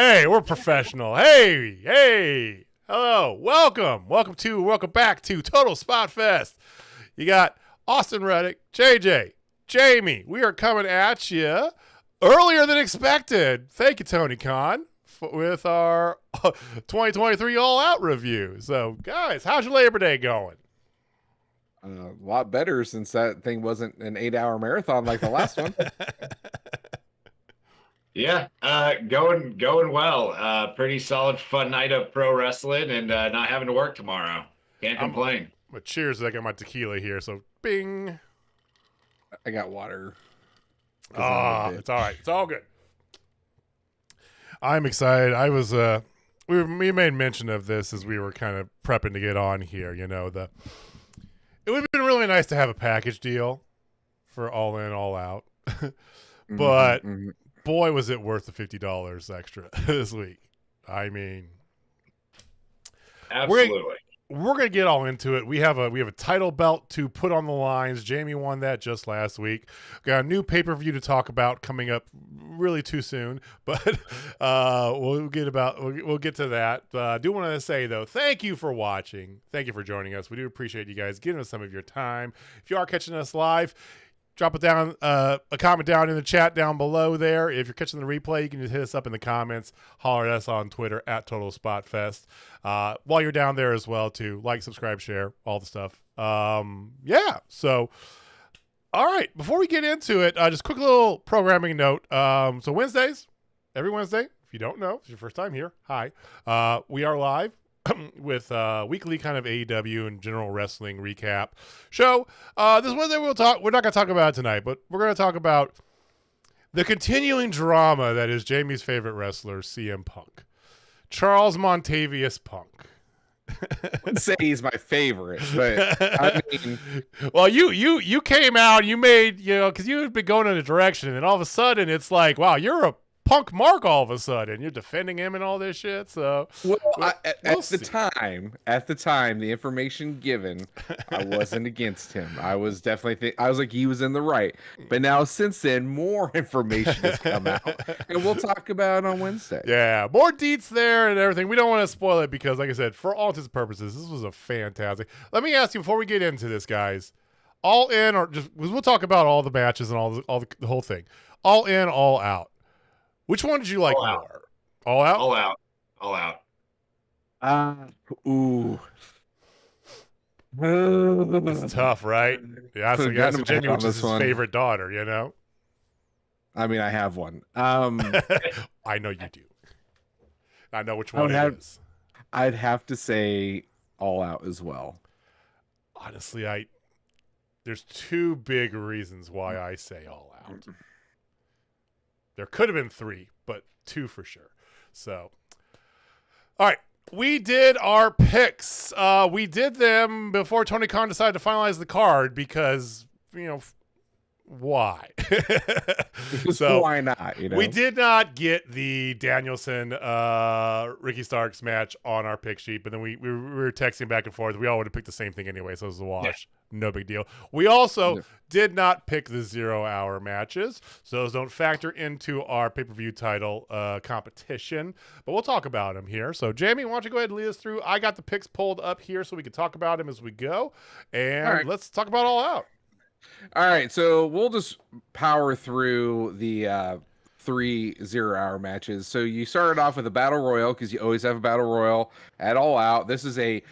Hey, we're professional. Hey. Hello. Welcome back to Total Spotfest. You got Austin Reddick, JJ, Jamie. We are coming at you earlier than expected. Thank you, Tony Khan, with our 2023 All Out review. So, guys, how's your Labor Day going? A lot better since that thing wasn't an 8-hour marathon like the last one. Yeah, going well. Pretty solid, fun night of pro wrestling, and not having to work tomorrow. Can't complain. But cheers, I got my tequila here. So, bing. I got water. It's all right. It's all good. I'm excited. I was we made mention of this as we were kind of prepping to get on here. You know, it would have been really nice to have a package deal for All In, All Out, but boy, was it worth the $50 extra this week. I mean, absolutely. We're gonna get all into it. We have a title belt to put on the lines. Jamie won that just last week. Got a new pay-per-view to talk about coming up really too soon, but we'll get to that. I do want to say though, thank you for watching. Thank you for joining us. We do appreciate you guys giving us some of your time. If you are catching us live, drop it down, a comment down in the chat down below there. If you're catching the replay, you can just hit us up in the comments. Holler at us on Twitter at Total Spotfest. While you're down there as well, too, like, subscribe, share, all the stuff. Yeah. So, all right. Before we get into it, just quick little programming note. So Wednesdays, every Wednesday, if you don't know, if it's your first time here, hi. We are live with weekly kind of AEW and general wrestling recap show. This Wednesday we're not going to talk about it tonight, but we're going to talk about the continuing drama that is Jamie's favorite wrestler, CM Punk. Charles Montavious Punk. I wouldn't say he's my favorite, but I mean, well, you came out, you made, because you had been going in a direction, and all of a sudden it's like, wow, you're a Punk Mark all of a sudden. You're defending him and all this shit. So, at the time, the information given, I wasn't against him. I was definitely I was like, he was in the right. But now since then, more information has come out, and we'll talk about it on Wednesday. Yeah, more deets there and everything. We don't want to spoil it because, like I said, for all intents and purposes, this was a fantastic. Let me ask you before we get into this, guys. All in, or just we'll talk about all the matches and all the whole thing. All in, all out. Which one did you like more? All out? All out. Ooh. It's tough, right? Yeah, so Jamie, which is his favorite daughter, you know? I mean, I have one. I know you do. I know which one it is. I'd have to say All Out as well. Honestly, there's two big reasons why I say All Out. There could have been three, but two for sure. So, all right. We did our picks. We did them before Tony Khan decided to finalize the card because, why? So why not? We did not get the Danielson Ricky Starks match on our pick sheet, but then we were texting back and forth. We all would have picked the same thing anyway, so it was a wash. Yeah. No big deal. We also did not pick the 0-hour matches, so those don't factor into our pay-per-view title competition, but we'll talk about them here. So, Jamie, why don't you go ahead and lead us through? I got the picks pulled up here so we can talk about them as we go, and let's talk about All Out. All right, so we'll just power through the 3 0-hour matches. So you started off with a battle royal because you always have a battle royal at All Out. This is a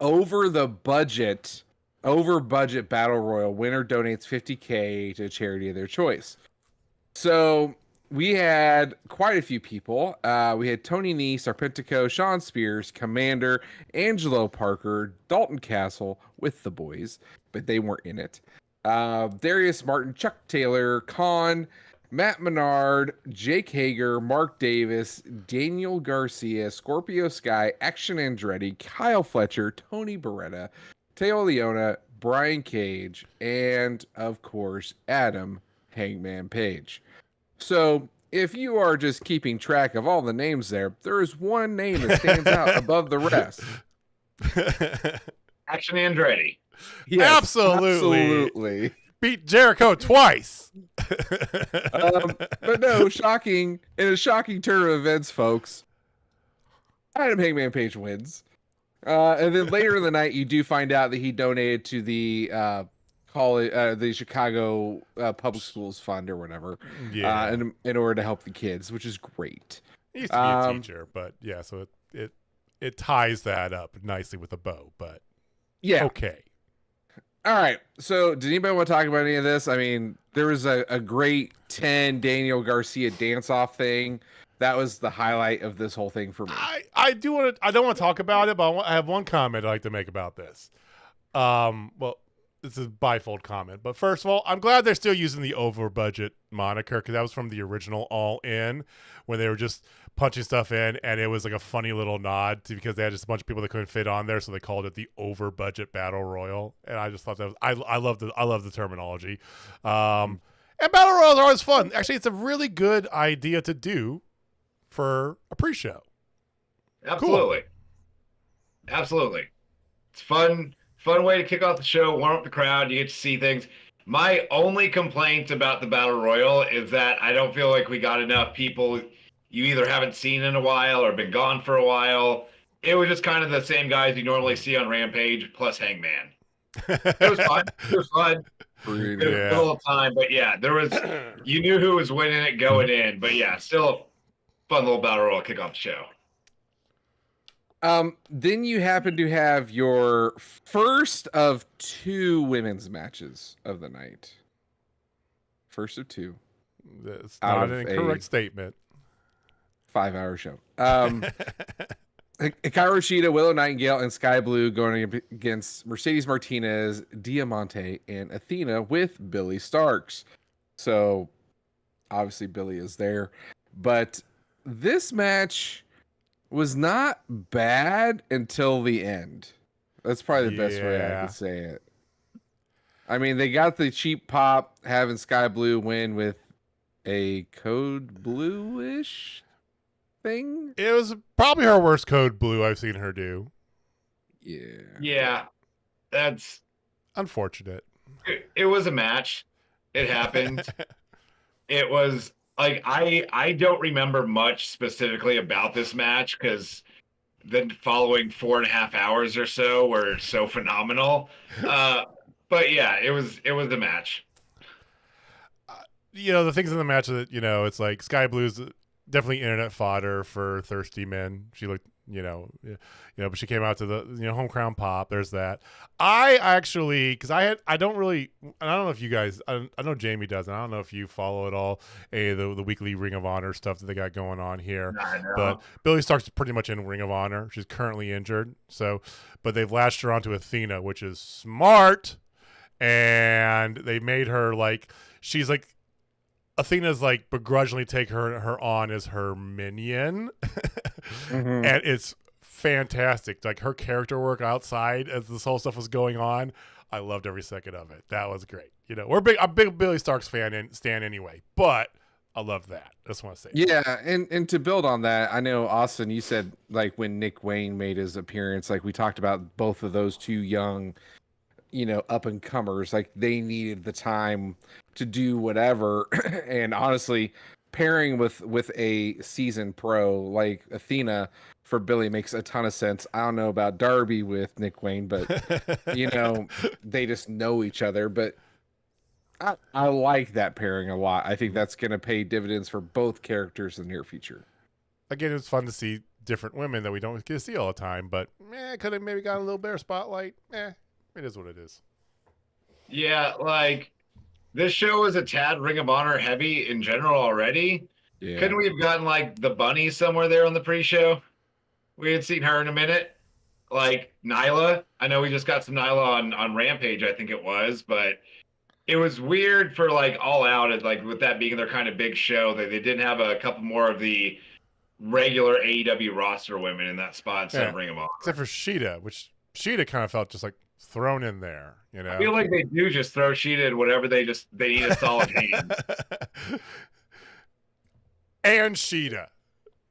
over budget battle royal. Winner donates $50K to a charity of their choice. So we had quite a few people. We had Tony Nese, Serpentico, Sean Spears, Commander, Angelo Parker, Dalton Castle with the boys, but they weren't in it. Darius Martin, Chuck Taylor, Khan, Matt Menard, Jake Hager, Mark Davis, Daniel Garcia, Scorpio Sky, Action Andretti, Kyle Fletcher, Tony Beretta, Teo Leona, Brian Cage, and of course, Adam Hangman Page. So if you are just keeping track of all the names there is one name that stands out above the rest. Action Andretti. Yes, absolutely. beat Jericho twice. But no, in a shocking turn of events, folks, Adam Hangman Page wins. And then later in the night, you do find out that he donated to the the Chicago Public Schools Fund or whatever, in order to help the kids, which is great. He used to be a teacher, but yeah, so it ties that up nicely with a bow, but yeah, okay. All right. So, did anybody want to talk about any of this? I mean, there was a great 10 Daniel Garcia dance-off thing. That was the highlight of this whole thing for me. I don't want to talk about it, but I have one comment I'd like to make about this. Well, this is a bifold comment, but first of all, I'm glad they're still using the over budget moniker, because that was from the original All In, when they were just punching stuff in, and it was like a funny little nod to, because they had just a bunch of people that couldn't fit on there, so they called it the over budget battle royal. And I just thought that was, I love the terminology. And battle royals are always fun. Actually, it's a really good idea to do for a pre-show. Absolutely. Cool. Absolutely. It's fun way to kick off the show, warm up the crowd, you get to see things. My only complaint about the Battle Royal is that I don't feel like we got enough people you either haven't seen in a while or been gone for a while. It was just kind of the same guys you normally see on Rampage plus Hangman. It was fun. It was fun. It was a little time, but yeah, you knew who was winning it going in, but yeah, still a fun little Battle Royal kick off the show. Then you happen to have your first of 2 women's matches of the night. First of 2. That's not an incorrect statement. 5-hour show. Hikaru Shida, Willow Nightingale, and Sky Blue going against Mercedes Martinez, Diamante, and Athena with Billy Starks. So, obviously, Billy is there. But this match was not bad until the end. That's probably the best way I could say it. I mean, they got the cheap pop having Sky Blue win with a Code Blue-ish thing. It was probably her worst Code Blue I've seen her do. Yeah, that's unfortunate. It was a match. It happened. It was like I don't remember much specifically about this match, because the following 4.5 hours or so were so phenomenal. But yeah, it was a match. The things in the match that it's like Sky Blue's definitely internet fodder for thirsty men. She looked, but she came out to the home crown pop. There's that. I actually, because I don't know if you guys, I know Jamie does, and I don't know if you follow at all the weekly Ring of Honor stuff that they got going on here. But Billy Stark's pretty much in Ring of Honor. She's currently injured, but they've latched her onto Athena, which is smart, and they made her she's like. Athena's begrudgingly take her on as her minion. Mm-hmm. And it's fantastic. Her character work outside as this whole stuff was going on, I loved every second of it. That was great. I'm a big Billy Starks fan and stan anyway, but I love that. I just want to say that. And to build on that, I know, Austin, you said when Nick Wayne made his appearance, we talked about both of those 2 young up and comers, they needed the time to do whatever. And honestly, pairing with a seasoned pro like Athena for Billy makes a ton of sense. I don't know about Darby with Nick Wayne, but they just know each other. But I like that pairing a lot. I think that's going to pay dividends for both characters in the near future. Again, it's fun to see different women that we don't get to see all the time, but could have maybe got a little better spotlight. It is what it is. Yeah, this show is a tad Ring of Honor heavy in general already. Yeah. Couldn't we have gotten the bunny somewhere there on the pre-show? We had seen her in a minute. Nyla. I know we just got some Nyla on Rampage, I think it was, but it was weird for All Out, as with that being their kind of big show, they didn't have a couple more of the regular AEW roster women in that spot instead of Ring of Honor. Except for Shida, which Shida kind of felt just thrown in there, I feel like they do just throw Shida in whatever they need a solid hand. And Shida.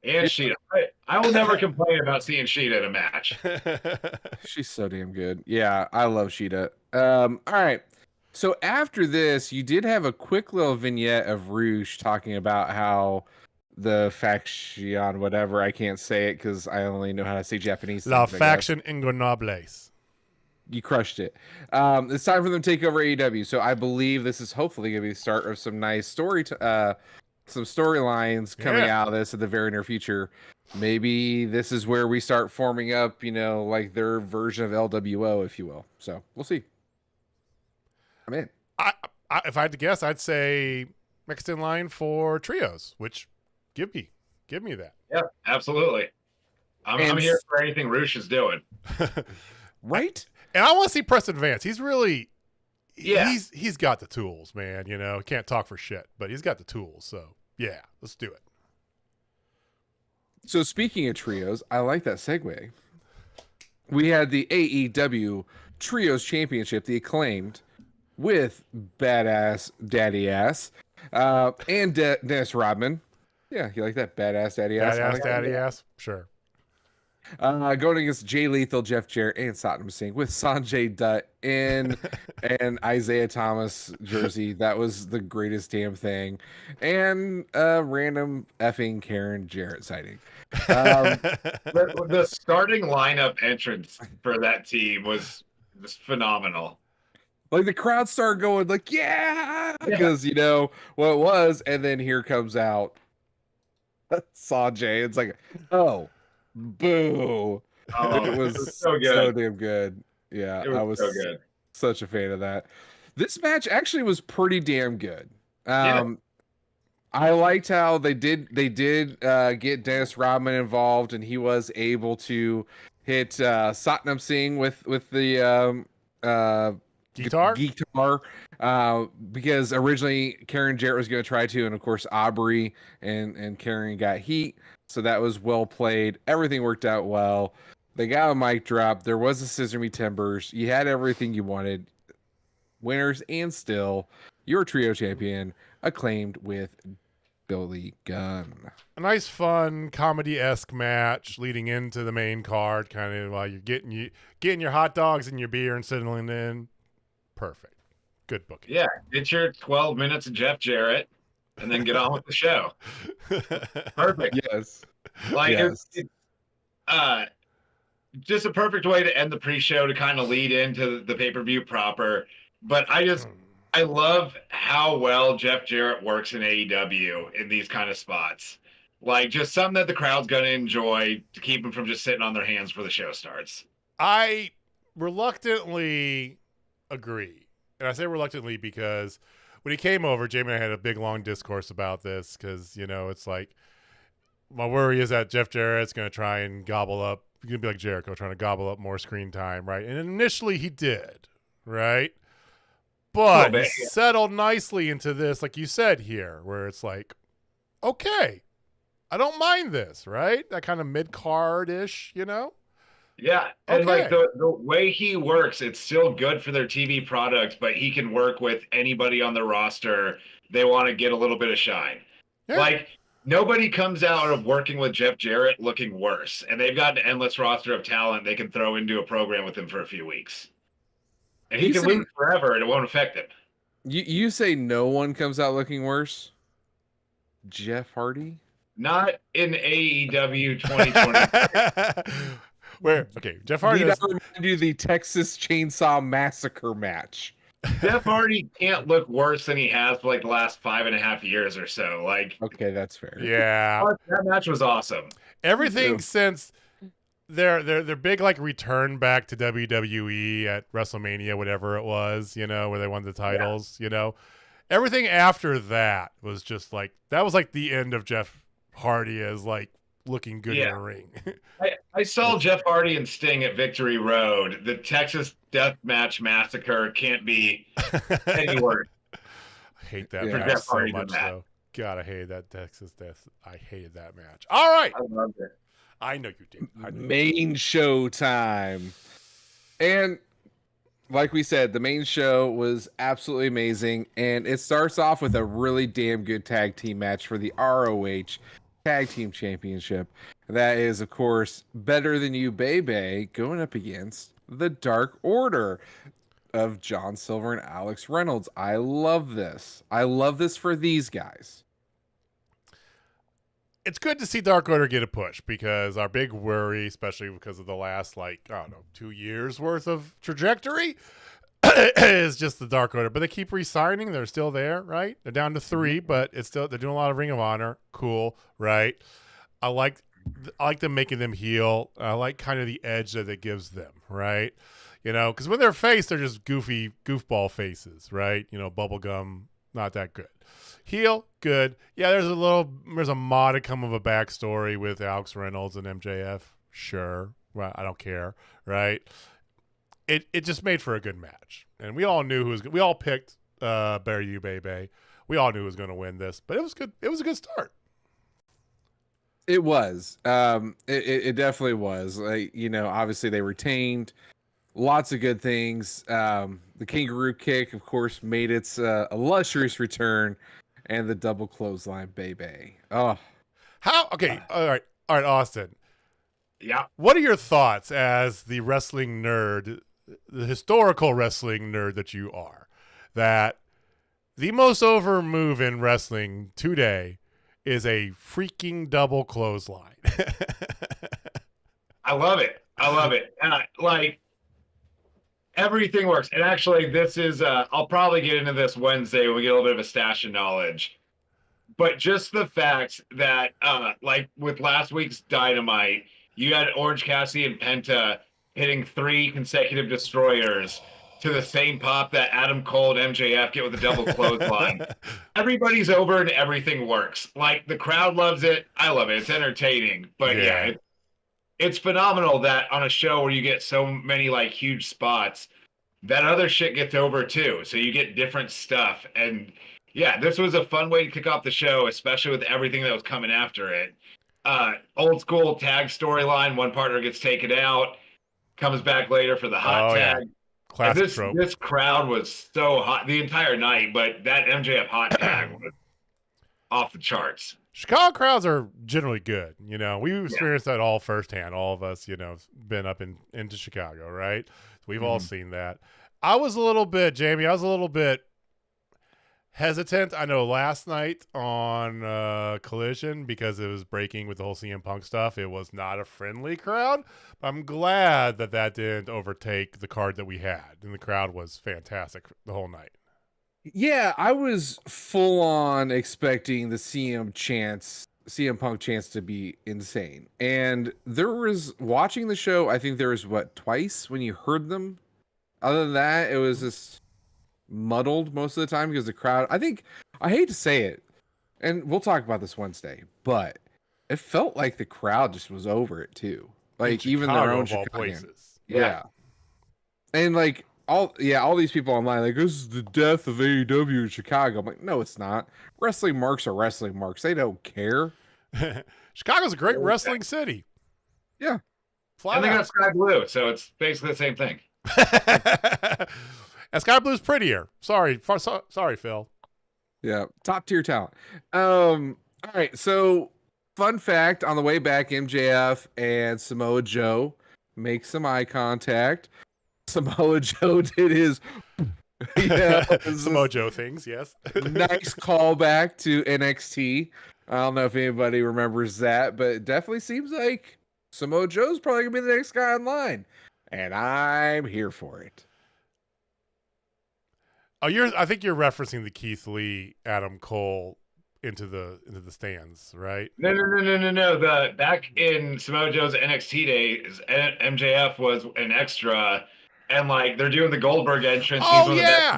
I will never complain about seeing Shida in a match. She's so damn good. Yeah, I love Shida. All right. So after this, you did have a quick little vignette of Rouge talking about how the faction, whatever, I can't say it because I only know how to say Japanese La things, I guess. faction Ingonables. You crushed it. It's time for them to take over AEW. So I believe this is hopefully going to be the start of some nice some storylines coming out of this in the very near future. Maybe this is where we start forming up, like their version of LWO, if you will. So we'll see. I'm in. If I had to guess, I'd say next in line for trios, which give me that. Yeah, absolutely. I'm here for anything Roosh is doing. Right? And I want to see Preston Vance. He's really, Yeah. he's got the tools, man. Can't talk for shit, but he's got the tools. So yeah, let's do it. So speaking of trios, I like that segue. We had the AEW Trios Championship, the Acclaimed, with Badass Daddy Ass and Dennis Rodman. Yeah, you like that? Badass Daddy Ass? Badass Daddy Ass? Sure. Going against Jay Lethal, Jeff Jarrett, and Satnam Singh with Sanjay Dutt in an Isaiah Thomas jersey. That was the greatest damn thing. And a random effing Karen Jarrett sighting. The starting lineup entrance for that team was phenomenal. Like the crowd started going like, yeah, because you know what it was. And then here comes out Sanjay. It's like, oh, boo. Oh, it was so good. So damn good. Yeah, I was so good. Such a fan of that. This match actually was pretty damn good. I liked how they did get Dennis Rodman involved, and he was able to hit Satnam Singh with the guitar, because originally Karen Jarrett was going to try to, and of course Aubrey and Karen got heat, so that was well played. Everything worked out well. They got a mic drop. There was a Scissor Me Timbers. You had everything you wanted. Winners, and still your trio champion, Acclaimed with Billy Gunn. A nice, fun, comedy-esque match leading into the main card, kind of while you're getting your hot dogs and your beer and settling in. Perfect. Good booking. Yeah, get your 12 minutes of Jeff Jarrett and then get on with the show. Perfect. Yes. Like, yes. It's just a perfect way to end the pre-show to kind of lead into the pay-per-view proper. But I love how well Jeff Jarrett works in AEW in these kind of spots. Like, just something that the crowd's going to enjoy to keep them from just sitting on their hands before the show starts. I reluctantly agree. And I say reluctantly because when he came over, Jamie and I had a big, long discourse about this because, it's like my worry is that Jeff Jarrett's going to try and gobble up. He's going to be like Jericho, trying to gobble up more screen time, right? And initially he did, right? But he settled nicely into this, like you said here, where it's like, okay, I don't mind this, right? That kind of mid-card-ish, Yeah, and like the way he works, it's still good for their TV product, but he can work with anybody on the roster. They want to get a little bit of shine. Yeah. Like, nobody comes out of working with Jeff Jarrett looking worse, and they've got an endless roster of talent they can throw into a program with him for a few weeks. And he can lose forever, and it won't affect him. You say no one comes out looking worse? Jeff Hardy? Not in AEW 2020. Where? Okay, Jeff Hardy. Need to remind you the Texas Chainsaw Massacre match. Jeff Hardy can't look worse than he has for like the last 5.5 years or so. Like, okay, that's fair. Yeah, that match was awesome. Everything since their big like return back to WWE at WrestleMania, whatever it was, where they won the titles, everything after that was just like that was like the end of Jeff Hardy as like looking good in the ring. I saw Jeff Hardy and Sting at Victory Road. The Texas Deathmatch Massacre can't be any worse. I hate that match so much, though. God, I hated that Texas Death. I hated that match. All right. I loved it. I know you did. Main show time. And like we said, the main show was absolutely amazing. And it starts off with a really damn good tag team match for the ROH Tag Team Championship. That is, of course, Better Than You Bebe going up against the Dark Order. of John Silver and Alex Reynolds. I love this. I love this for these guys. It's good to see Dark Order get a push because our big worry, especially because of the last, 2 years worth of trajectory, is just the Dark Order. But they keep re-signing. They're still there, right? They're down to 3, but it's still, they're doing a lot of Ring of Honor. Cool, right? I like them making them heel. I like kind of the edge that it gives them, right? Because when they're face, they're just goofball faces, right? Bubblegum, not that good. Heel, good. Yeah, there's a modicum of a backstory with Alex Reynolds and MJF. Sure. Well, I don't care, right? It just made for a good match. And we all knew we all picked Bear You Bebe. We all knew who was going to win this, but it was good. It was a good start. It was. It definitely was. Obviously they retained lots of good things. The kangaroo kick, of course, made its illustrious return, and the double clothesline, baby. Oh, how? Okay, all right, Austin. Yeah. What are your thoughts as the wrestling nerd, the historical wrestling nerd that you are, that the most over move in wrestling today is a freaking double clothesline? I love it. And everything works. And actually, this is, I'll probably get into this Wednesday when we get a little bit of a stash of knowledge. But just the fact that, with last week's Dynamite, you had Orange Cassidy and Penta hitting 3 consecutive destroyers to the same pop that Adam Cole and MJF get with a double clothesline. Everybody's over and everything works. The crowd loves it. I love it. It's entertaining. But yeah it's phenomenal that on a show where you get so many huge spots, that other shit gets over too. So you get different stuff. And yeah, this was a fun way to kick off the show, especially with everything that was coming after it. Old school tag storyline. One partner gets taken out, comes back later for the hot tag. Yeah. Classic trope. This crowd was so hot the entire night, but that MJF hot tag was off the charts. Chicago crowds are generally good. We've experienced that all firsthand. All of us, been up into Chicago, right? So we've all seen that. I was a little bit hesitant. I know last night on Collision, because it was breaking with the whole CM Punk stuff, it was not a friendly crowd. But I'm glad that didn't overtake the card that we had, and the crowd was fantastic the whole night. Yeah, I was full on expecting the CM Punk chance to be insane. And there was, watching the show, I think there was twice when you heard them. Other than that, it was just muddled most of the time because the crowd, I hate to say it, and we'll talk about this Wednesday, but it felt like the crowd just was over it too. Even their own Chicago places. Yeah. And all these people online, this is the death of AEW in Chicago. I'm like, no, it's not. Wrestling marks are wrestling marks. They don't care. Chicago's a great wrestling city. Yeah. And they got Sky Blue, so it's basically the same thing. And Sky Blue's prettier. Sorry, Phil. Yeah, top tier talent. All right, so fun fact, on the way back, MJF and Samoa Joe make some eye contact. Samoa Joe did his Samoa Joe things, yes. Nice callback to NXT. I don't know if anybody remembers that, but it definitely seems like Samoa Joe's probably gonna be the next guy in line, and I'm here for it. Oh, I think you're referencing the Keith Lee, Adam Cole into the stands, right? No. The back in Samoa Joe's NXT days, MJF was an extra, and they're doing the Goldberg entrance. Oh yeah.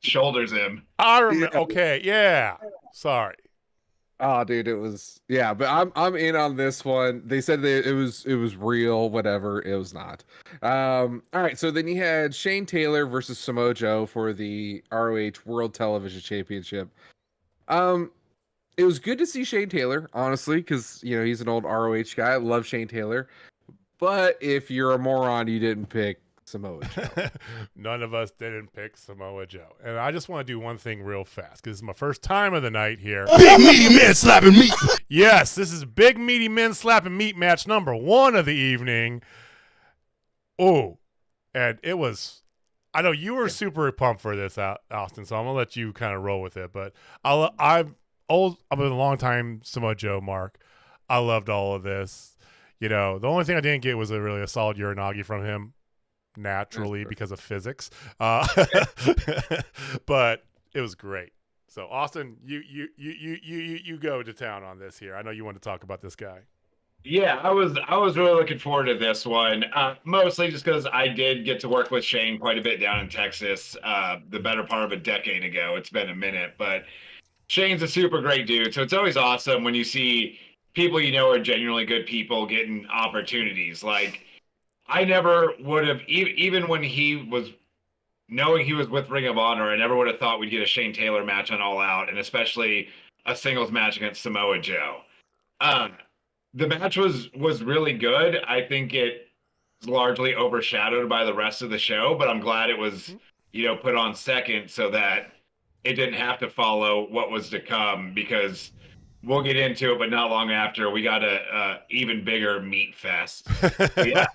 Shoulders him. I remember. Okay, yeah. Sorry. Oh, dude, it was but I'm in on this one. They said that it was real, whatever. It was not. All right, so then you had Shane Taylor versus Samoa Joe for the ROH World Television Championship. It was good to see Shane Taylor, honestly, because he's an old ROH guy. I love Shane Taylor. But if you're a moron, you didn't pick Samoa Joe. None of us didn't pick Samoa Joe. And I just want to do one thing real fast, because it's my first time of the night here. Big meaty men slapping meat. Yes, this is big meaty men slapping meat match number 1 of the evening. Oh, and it was I know you were super pumped for this, Austin, so I'm gonna let you kind of roll with it. But I've been a long time Samoa Joe, Mark. I loved all of this. You know, the only thing I didn't get was a solid Uranagi from him, naturally because of physics. But it was great. So Austin, you go to town on this here. I know you want to talk about this guy. Yeah, I was really looking forward to this one, mostly just because I did get to work with Shane quite a bit down in Texas, the better part of a decade ago. It's been a minute, but Shane's a super great dude. So it's always awesome when you see people you know are genuinely good people getting opportunities. Like I never would have, even when knowing he was with Ring of Honor, I never would have thought we'd get a Shane Taylor match on All Out, and especially a singles match against Samoa Joe. The match was really good. I think it was largely overshadowed by the rest of the show, but I'm glad it was, put on second so that it didn't have to follow what was to come, because we'll get into it, but not long after we got a even bigger meat fest. Yeah,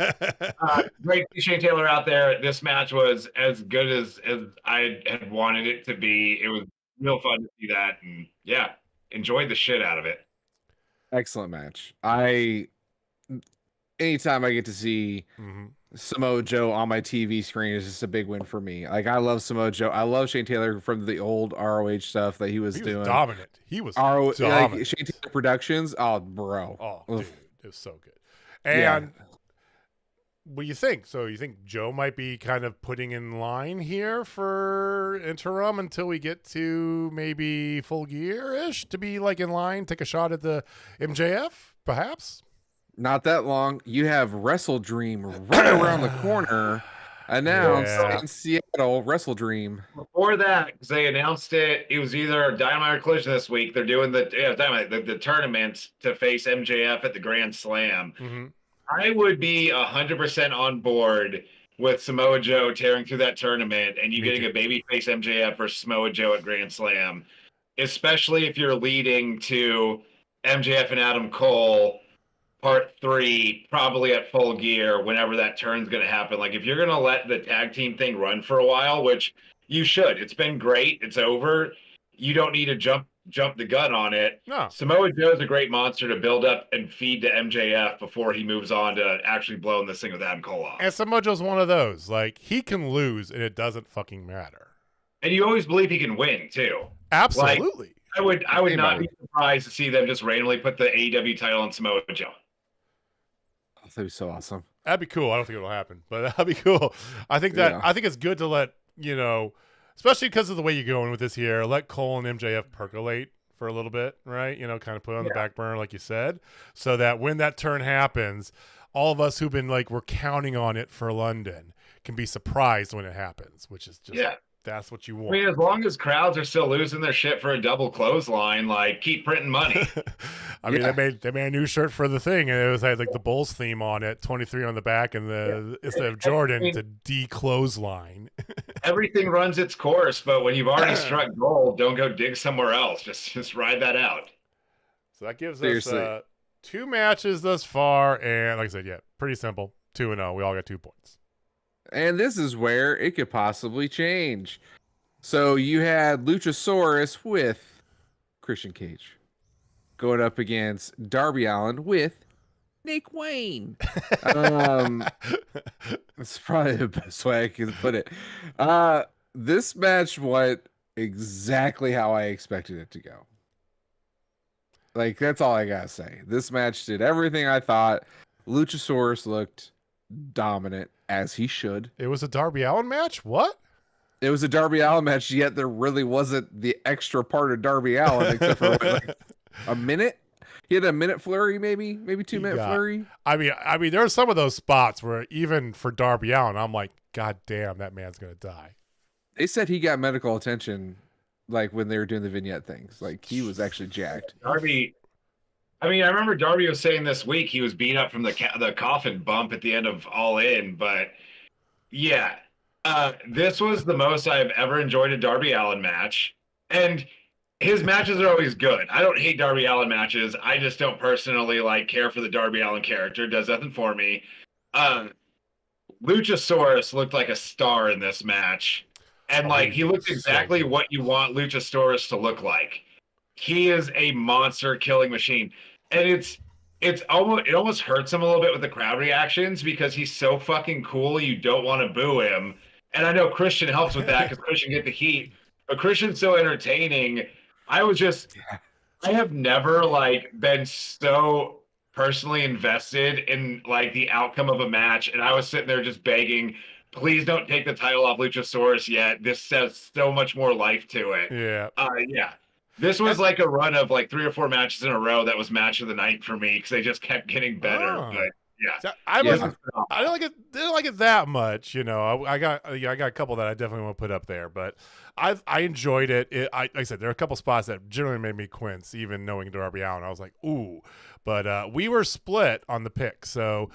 great to see Shane Taylor out there. This match was as good as I had wanted it to be. It was real fun to see that, and yeah, enjoyed the shit out of it. Excellent match. Anytime I get to see Samoa Joe on my TV screen is just a big win for me. Like, I love Samoa Joe. I love Shane Taylor from the old ROH stuff that he was doing. Dominant. He was dominant. like Shane Taylor Productions. Oh, bro. Oh, dude, it was so good. And what do you think? So you think Joe might be kind of putting in line here for interim until we get to maybe Full Gear-ish to be like in line, take a shot at the MJF, perhaps? Not that long. You have Wrestle Dream right around the corner. Announced in Seattle, Wrestle Dream. Before that, because they announced it was either Dynamite or Collision this week. They're doing the tournament to face MJF at the Grand Slam. Mm-hmm. I would be 100% on board with Samoa Joe tearing through that tournament and getting a babyface MJF versus Samoa Joe at Grand Slam, especially if you're leading to MJF and Adam Cole Part 3, probably at Full Gear, whenever that turn's going to happen. Like, if you're going to let the tag team thing run for a while, which you should, it's been great, it's over. You don't need to jump the gun on it. No. Samoa Joe's a great monster to build up and feed to MJF before he moves on to actually blowing this thing with Adam Cole off. And Samoa Joe's one of those. Like, he can lose and it doesn't fucking matter. And you always believe he can win too. Absolutely. Like, I would not be surprised to see them just randomly put the AEW title on Samoa Joe. Oh, that'd be so awesome. That'd be cool. I don't think it'll happen, but that'd be cool. I think it's good to let, especially because of the way you're going with this here, let Cole and MJF percolate for a little bit, right? Kind of put it on the back burner, like you said, so that when that turn happens, all of us who've been we're counting on it for London can be surprised when it happens, which is just, that's what you want. I mean, as long as crowds are still losing their shit for a double clothesline, keep printing money. I mean, they made a new shirt for the thing, and it was had the Bulls theme on it, 23 on the back, and instead of Jordan, the D clothesline. Everything runs its course, but when you've already struck gold, don't go dig somewhere else. Just ride that out. So that gives us 2 matches thus far, and like I said, pretty simple, 2-0. We all got 2 points. And this is where it could possibly change. So you had Luchasaurus with Christian Cage going up against Darby Allin with Nick Wayne. That's probably the best way I can put it. This match went exactly how I expected it to go. That's all I gotta say. This match did everything I thought. Luchasaurus looked dominant, as he should. It was a Darby Allin match? What? It was a Darby Allin match, yet there really wasn't the extra part of Darby Allin except for a minute. He had a minute flurry, maybe 2-minute flurry. I mean, there are some of those spots where even for Darby Allin, I'm like, God damn, that man's gonna die. They said he got medical attention, when they were doing the vignette things. He was actually jacked. Darby. I mean, I remember Darby was saying this week he was beat up from the coffin bump at the end of All In, but this was the most I've ever enjoyed a Darby Allin match, and his matches are always good. I don't hate Darby Allin matches. I just don't personally care for the Darby Allin character. It does nothing for me. Luchasaurus looked like a star in this match. And like he looked exactly what you want Luchasaurus to look like. He is a monster killing machine. And it almost hurts him a little bit with the crowd reactions because he's so fucking cool you don't want to boo him. And I know Christian helps with that because Christian get the heat, but Christian's so entertaining. I have never like been so personally invested in like the outcome of a match, and I was sitting there just begging, please don't take the title off Luchasaurus yet. This has so much more life to it. Yeah. This was like a run of like 3 or 4 matches in a row that was match of the night for me because they just kept getting better. But yeah, so I didn't like it that much. You know, I got a couple that I definitely want to put up there, but I enjoyed it. Like I said, there are a couple spots that generally made me quince, even knowing Darby Allin. I was like, ooh, but we were split on the pick. So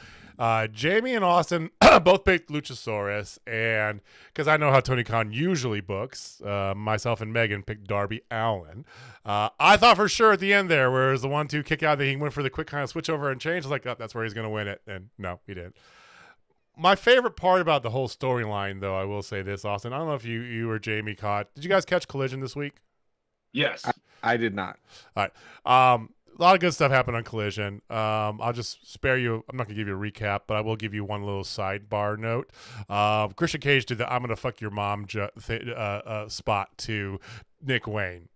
Jamie and Austin both picked Luchasaurus, and because I know how Tony Khan usually books, myself and Megan picked Darby Allin. I thought for sure at the end there, where it was the 1-2 kick out that he went for the quick kind of switch over and change. I was like, oh, that's where he's going to win it, and no, he didn't. My favorite part about the whole storyline, though, I will say this, Austin. I don't know if you or Jamie caught. Did you guys catch Collision this week? Yes, I did not. All right. A lot of good stuff happened on Collision. I'll just spare you. I'm not going to give you a recap, but I will give you one little sidebar note. Christian Cage did the "I'm going to fuck your mom" spot to Nick Wayne.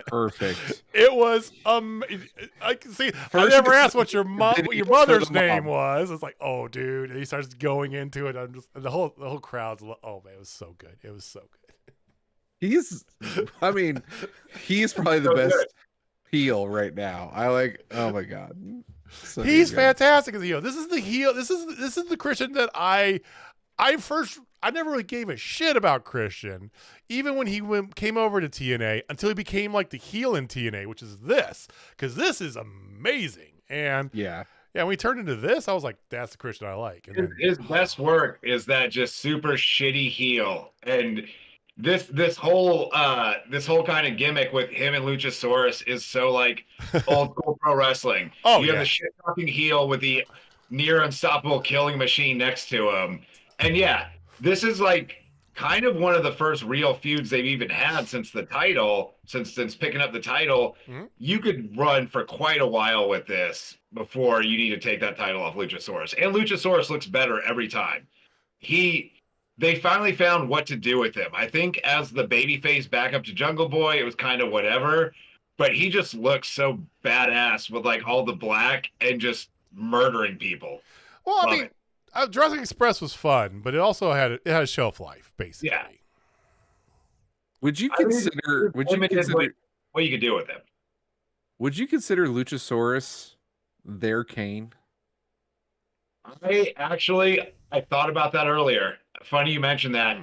Perfect. It was I can see. I never asked what your mother's name was. It's like, oh, dude. And he starts going into it. The whole crowd's. Oh man, it was so good. It was so good. He's probably the best heel right now. Oh my god, so he's fantastic as a heel. This is the heel. This is the Christian that I never really gave a shit about Christian, even when he came over to TNA, until he became like the heel in TNA, which is this, because this is amazing. And when he turned into this, I was like, that's the Christian I like. And his best work is that just super shitty heel, and this whole kind of gimmick with him and Luchasaurus is so like old school pro wrestling. You have the shit talking heel with the near unstoppable killing machine next to him, and this is like kind of one of the first real feuds they've even had since the title, since picking up the title. Mm-hmm. You could run for quite a while with this before you need to take that title off Luchasaurus, and Luchasaurus looks better every time. They finally found what to do with him. I think as the babyface backup to Jungle Boy, it was kind of whatever, but he just looks so badass with like all the black and just murdering people. Well, I mean, Jurassic Express was fun, but it also had a shelf life, basically. Yeah. Would you consider what you could do with him? Would you consider Luchasaurus their Kane? I thought about that earlier. Funny you mentioned that.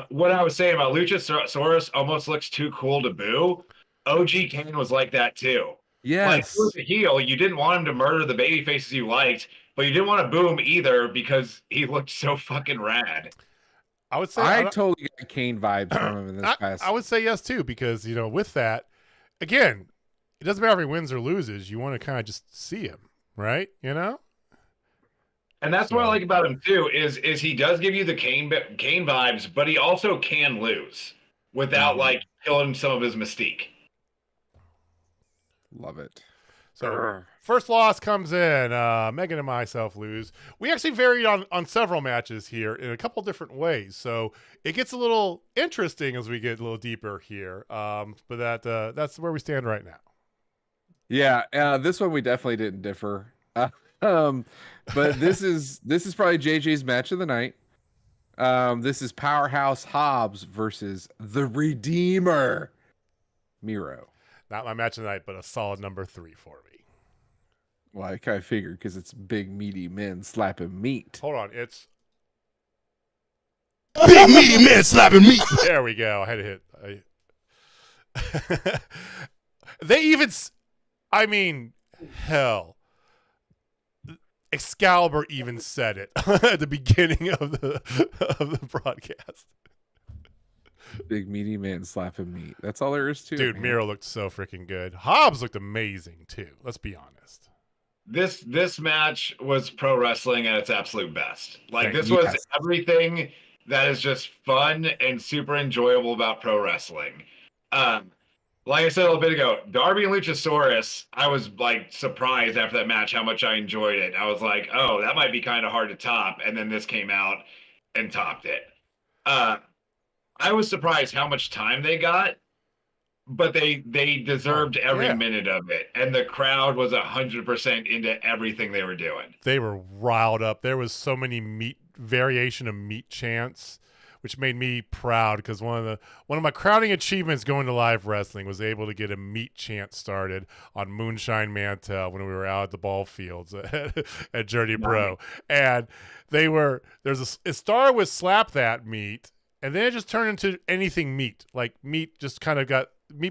What I was saying about Luchasaurus almost looks too cool to boo. OG Kane was like that too. Yes. Like, he was a heel. You didn't want him to murder the baby faces you liked, but you didn't want to boo him either because he looked so fucking rad. I would say I totally got Kane vibes from him in this past. I would say yes too, because with that, again, it doesn't matter if he wins or loses. You want to kind of just see him, right? And that's what I like about him too, is he does give you the Kane vibes, but he also can lose without like killing some of his mystique. Love it. So first loss comes in. Megan and myself lose. We actually varied on several matches here in a couple different ways, so it gets a little interesting as we get a little deeper here. But that's where we stand right now. Yeah, this one we definitely didn't differ. But this is probably JJ's match of the night. This is Powerhouse Hobbs versus the Redeemer, Miro. Not my match of the night, but a solid number 3 for me. Well, I kind of figured because it's big meaty men slapping meat. Hold on, it's big meaty men slapping meat. There we go. I had to hit. They even, hell. Excalibur even said it at the beginning of the broadcast. Big meaty man slapping meat. That's all there is to it. Dude, Miro looked so freaking good. Hobbs looked amazing too. Let's be honest. this match was pro wrestling at its absolute best. Like this was Yes. everything that is just fun and super enjoyable about pro wrestling. Like I said a little bit ago, Darby and Luchasaurus, I was like surprised after that match how much I enjoyed it. I was like, oh, that might be kind of hard to top. And then this came out and topped it. I was surprised how much time they got, but they deserved every minute of it. And the crowd was 100% into everything they were doing. They were riled up. There was so many variation of meat chants, which made me proud because one of my crowning achievements going to live wrestling was able to get a meat chant started on Moonshine Mantel when we were out at the ball fields at Journey Pro. And it started with slap that meat, and then it just turned into anything meat. Like meat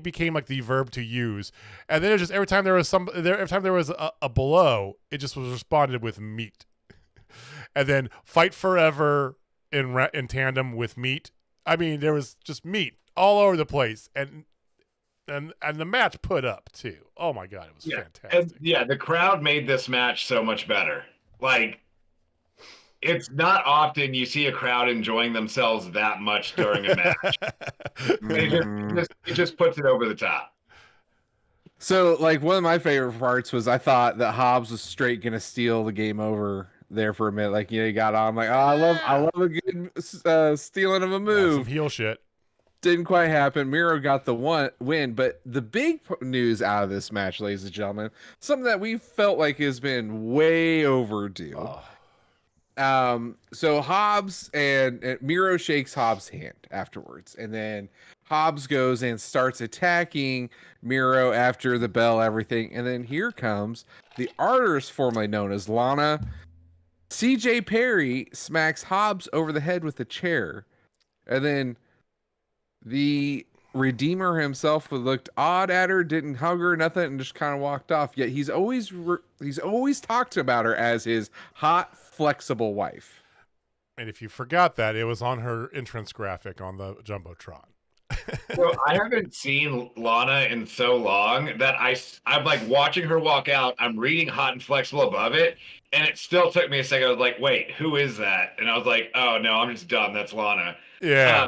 became like the verb to use. And then it just every time there was a below, it just was responded with meat. And then fight forever in tandem with meat. I mean, there was just meat all over the place, and the match put up too. Oh my god, it was fantastic. And the crowd made this match so much better. Like, it's not often you see a crowd enjoying themselves that much during a match. It just puts it over the top. So, like, one of my favorite parts was I thought that Hobbs was straight gonna steal the game over there for a minute. Like, he got on. I'm like, oh, I love a good stealing of a move. Some heel shit. Didn't quite happen. Miro got the win, but the big news out of this match, ladies and gentlemen, something that we felt like has been way overdue. So Hobbs and Miro shakes Hobbs' hand afterwards, and then Hobbs goes and starts attacking Miro after the bell, everything, and then here comes the artist formerly known as Lana. CJ Perry smacks Hobbs over the head with a chair, and then the Redeemer himself looked odd at her, didn't hug her, nothing, and just kind of walked off. Yet he's always talked about her as his hot, flexible wife. And if you forgot that, it was on her entrance graphic on the Jumbotron. So I haven't seen Lana in so long that I'm like watching her walk out. I'm reading hot and flexible above it, and it still took me a second. I was like, wait, who is that? And I was like, oh no, I'm just dumb. That's Lana. Yeah.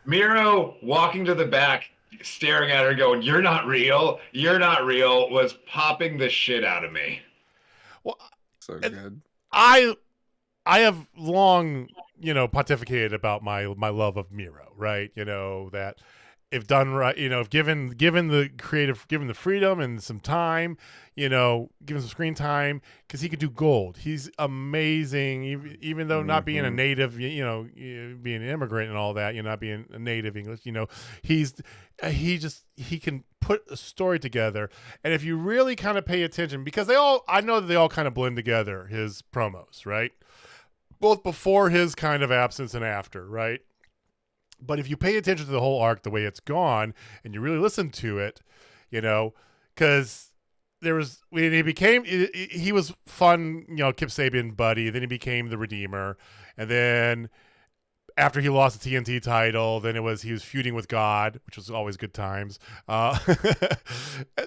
Miro walking to the back, staring at her, going, "You're not real. You're not real," was popping the shit out of me. Well, so good. I have long, pontificated about my love of Miro, right? That if done right, if given the freedom and some time, given some screen time, because he could do gold. He's amazing, even though not being a native, being an immigrant and all that, not being a native English, he can put a story together. And if you really kind of pay attention, because I know that they all kind of blend together, his promos, right? Both before his kind of absence and after, right? But if you pay attention to the whole arc, the way it's gone, and you really listen to it, because he was fun, Kip Sabian buddy, then he became the Redeemer, and then after he lost the TNT title, then he was feuding with God, which was always good times. And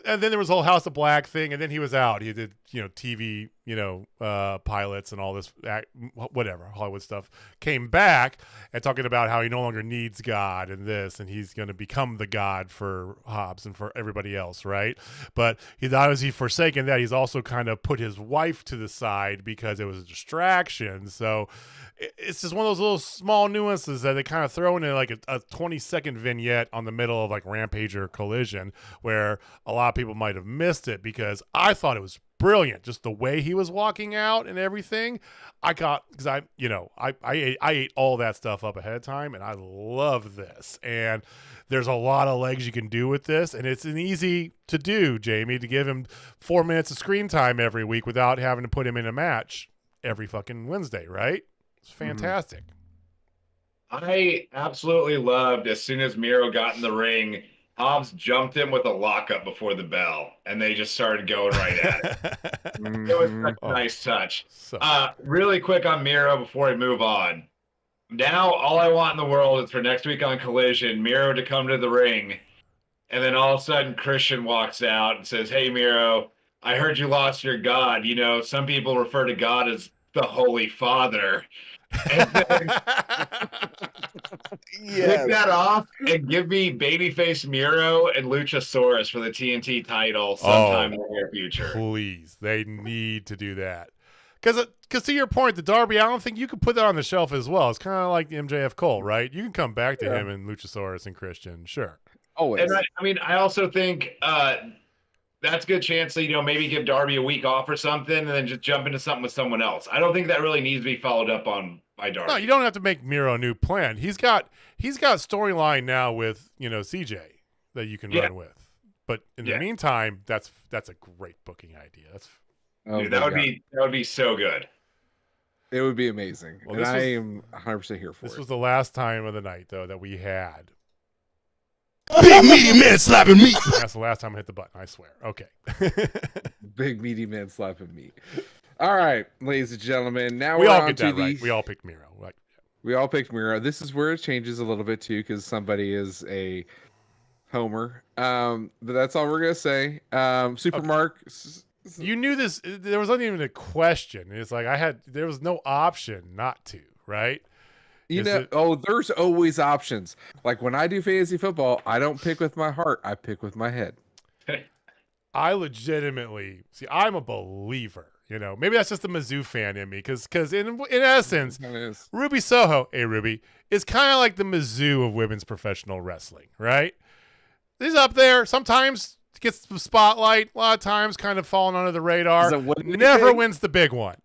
then there was the whole House of Black thing, and then he was out. He did, TV, pilots and all this, whatever, Hollywood stuff. Came back and talking about how he no longer needs God and this, and he's going to become the God for Hobbs and for everybody else, right? But he's obviously forsaken that. He's also kind of put his wife to the side because it was a distraction. So it's just one of those little small nuances that they kind of throw in like a 20-second vignette on the middle of like Rampage or Collision, where a lot of people might have missed it, because I thought it was brilliant, just the way he was walking out and everything. I ate all that stuff up ahead of time, and I love this. And there's a lot of legs you can do with this, and it's an easy to do, Jamie, to give him 4 minutes of screen time every week without having to put him in a match every fucking Wednesday, right? It's fantastic. I absolutely loved, as soon as Miro got in the ring, Hobbs jumped him with a lockup before the bell, and they just started going right at it. It was such a nice touch. Really quick on Miro before we move on. Now, all I want in the world is for next week on Collision, Miro to come to the ring, and then all of a sudden Christian walks out and says, "Hey, Miro, I heard you lost your God. You know, some people refer to God as the Holy Father. And then pick that off and give me Babyface Miro and Luchasaurus for the TNT title sometime in the near future. Please, they need to do that. Because to your point, the Darby, I don't think you could put that on the shelf as well. It's kind of like the MJF Cole, right? You can come back to him and Luchasaurus and Christian, sure. Always. And I mean, I also think that's a good chance to, you know, maybe give Darby a week off or something and then just jump into something with someone else. I don't think that really needs to be followed up on by Darby. No, you don't have to make Miro a new plan. He's got storyline now with, you know, CJ that you can run with. But in the meantime, that's a great booking idea. Dude, that would be so good. It would be amazing. Well, and I am 100% here for it. This was the last time of the night, though, that we had. Big meaty man slapping meat. That's the last time I hit the button, I swear. Okay. Big meaty man slapping meat. All right, ladies and gentlemen. Now we we're all on get to that right. these. We all picked Miro. We all picked Miro. This is where it changes a little bit too, because somebody is a homer. But that's all we're gonna say. Supermark. You knew this. There wasn't even a question. It's like there was no option not to, right? There's always options. Like when I do fantasy football, I don't pick with my heart. I pick with my head. I legitimately see. I'm a believer. You know, maybe that's just the Mizzou fan in me, because in essence, Ruby Soho, Ruby, is kind of like the Mizzou of women's professional wrestling, right? He's up there. Sometimes gets the spotlight. A lot of times, kind of falling under the radar. Never wins the big one.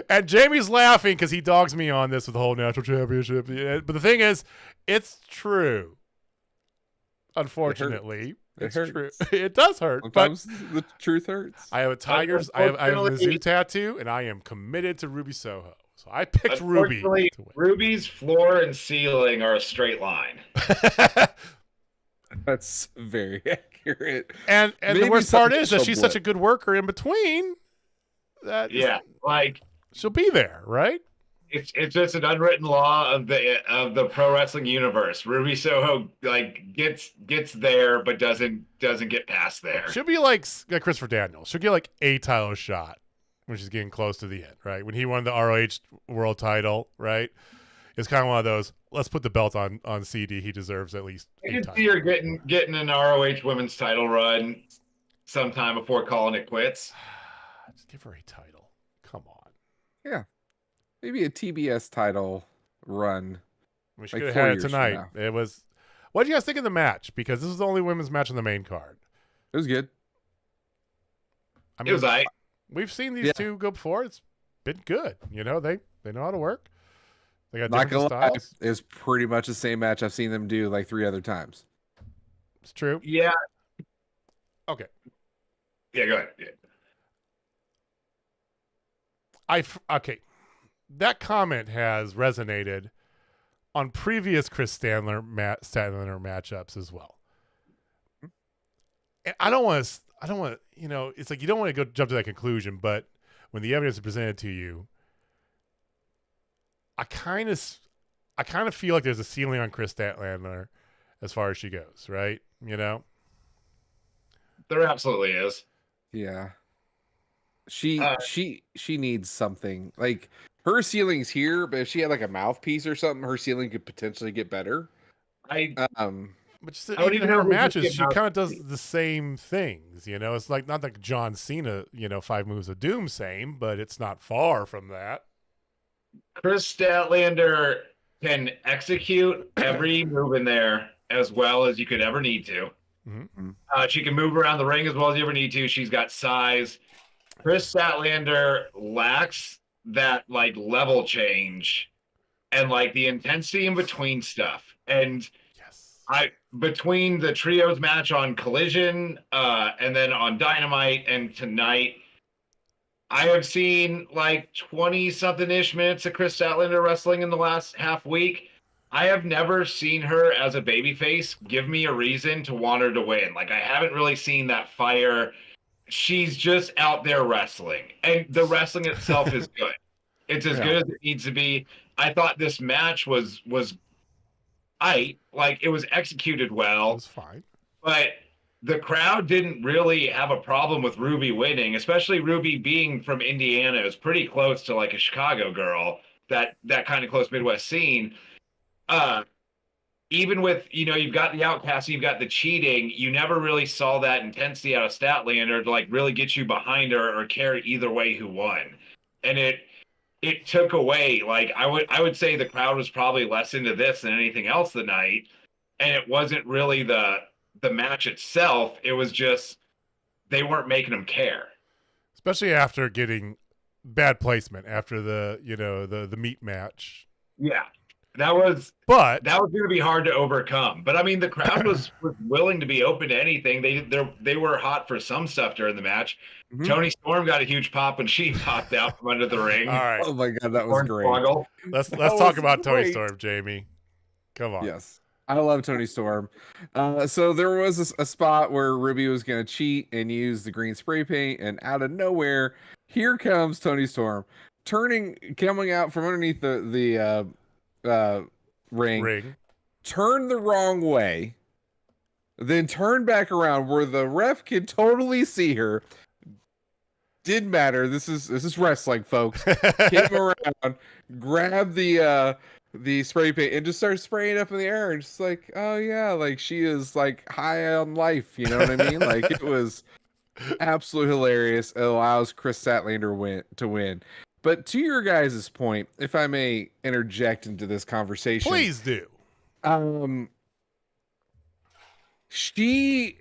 And Jamie's laughing because he dogs me on this with the whole national championship. But the thing is, it's true. Unfortunately, it's true. It does hurt. Sometimes the truth hurts. I have a Tigers. I have a Mizzou tattoo, and I am committed to Ruby Soho. So I picked Ruby to win. Ruby's floor and ceiling are a straight line. That's very accurate. And the worst part is that she's such a good worker in between. Like she'll be there, right? It's just an unwritten law of the pro wrestling universe. Ruby Soho gets there, but doesn't get past there. She'll be like Christopher Daniels. She'll get like a title shot when she's getting close to the end, right? When he won the ROH world title, right? It's kind of one of those. Let's put the belt on CD. He deserves at least. I can see her getting an ROH women's title run sometime before calling it quits. Just give her a title. Come on. Yeah. Maybe a TBS title run. We should have had it tonight. It was. What did you guys think of the match? Because this was the only women's match on the main card. It was good. I mean, it was right. We've seen these two go before. It's been good. You know, they know how to work. They got Not different gonna styles. lie, it's pretty much the same match I've seen them do like 3 other times. It's true. Yeah. Okay. Yeah, go ahead. Yeah. Okay. That comment has resonated on previous Kris Stantlander matchups as well. And I don't want to, you know, it's like you don't want to go jump to that conclusion, but when the evidence is presented to you, I kind of feel like there's a ceiling on Kris Stantlander as far as she goes, right? You know? There absolutely is. Yeah. She needs something. Like her ceiling's here, but if she had like a mouthpiece or something, her ceiling could potentially get better. But just even in her matches, she kind of does the same things. You know, it's like not like John Cena, you know, 5 moves of doom, same, but it's not far from that. Kris Stantlander can execute every move in there as well as you could ever need to. Mm-hmm. She can move around the ring as well as you ever need to. She's got size. Kris Stantlander lacks that like level change and like the intensity in between stuff. And between the trios match on Collision and then on Dynamite and tonight, I have seen like 20-something-ish minutes of Kris Statlander wrestling in the last half week. I have never seen her as a babyface give me a reason to want her to win. Like, I haven't really seen that fire. She's just out there wrestling. And the wrestling itself is good. It's as good as it needs to be. I thought this match was like, it was executed well. It was fine. But the crowd didn't really have a problem with Ruby winning, especially Ruby being from Indiana. Is pretty close to like a Chicago girl, that kind of close Midwest scene. Even with, you've got the outcast, you've got the cheating, you never really saw that intensity out of Statlander to like really get you behind her or care either way who won. And it took away, like, I would say the crowd was probably less into this than anything else the night. And it wasn't really the match itself. It was just, they weren't making them care. Especially after getting bad placement after the meat match. Yeah. That was going to be hard to overcome. But I mean, the crowd was willing to be open to anything. They were hot for some stuff during the match. Mm-hmm. Toni Storm got a huge pop when she popped out from under the ring. All right. Oh my God, that was great. Let's talk about Toni Storm, Jamie. Come on. Yes. I love Toni Storm. So there was a spot where Ruby was going to cheat and use the green spray paint, and out of nowhere, here comes Toni Storm, coming out from underneath the ring, turn the wrong way, then turn back around where the ref can totally see her. Didn't matter. This is wrestling, folks. Came around, grabbed the spray paint and just started spraying up in the air, and just like, oh yeah, like she is like high on life. You know what I mean? Like, it was absolutely hilarious. It allows Kris Statlander to win. But to your guys' point, if I may interject into this conversation. Please do. She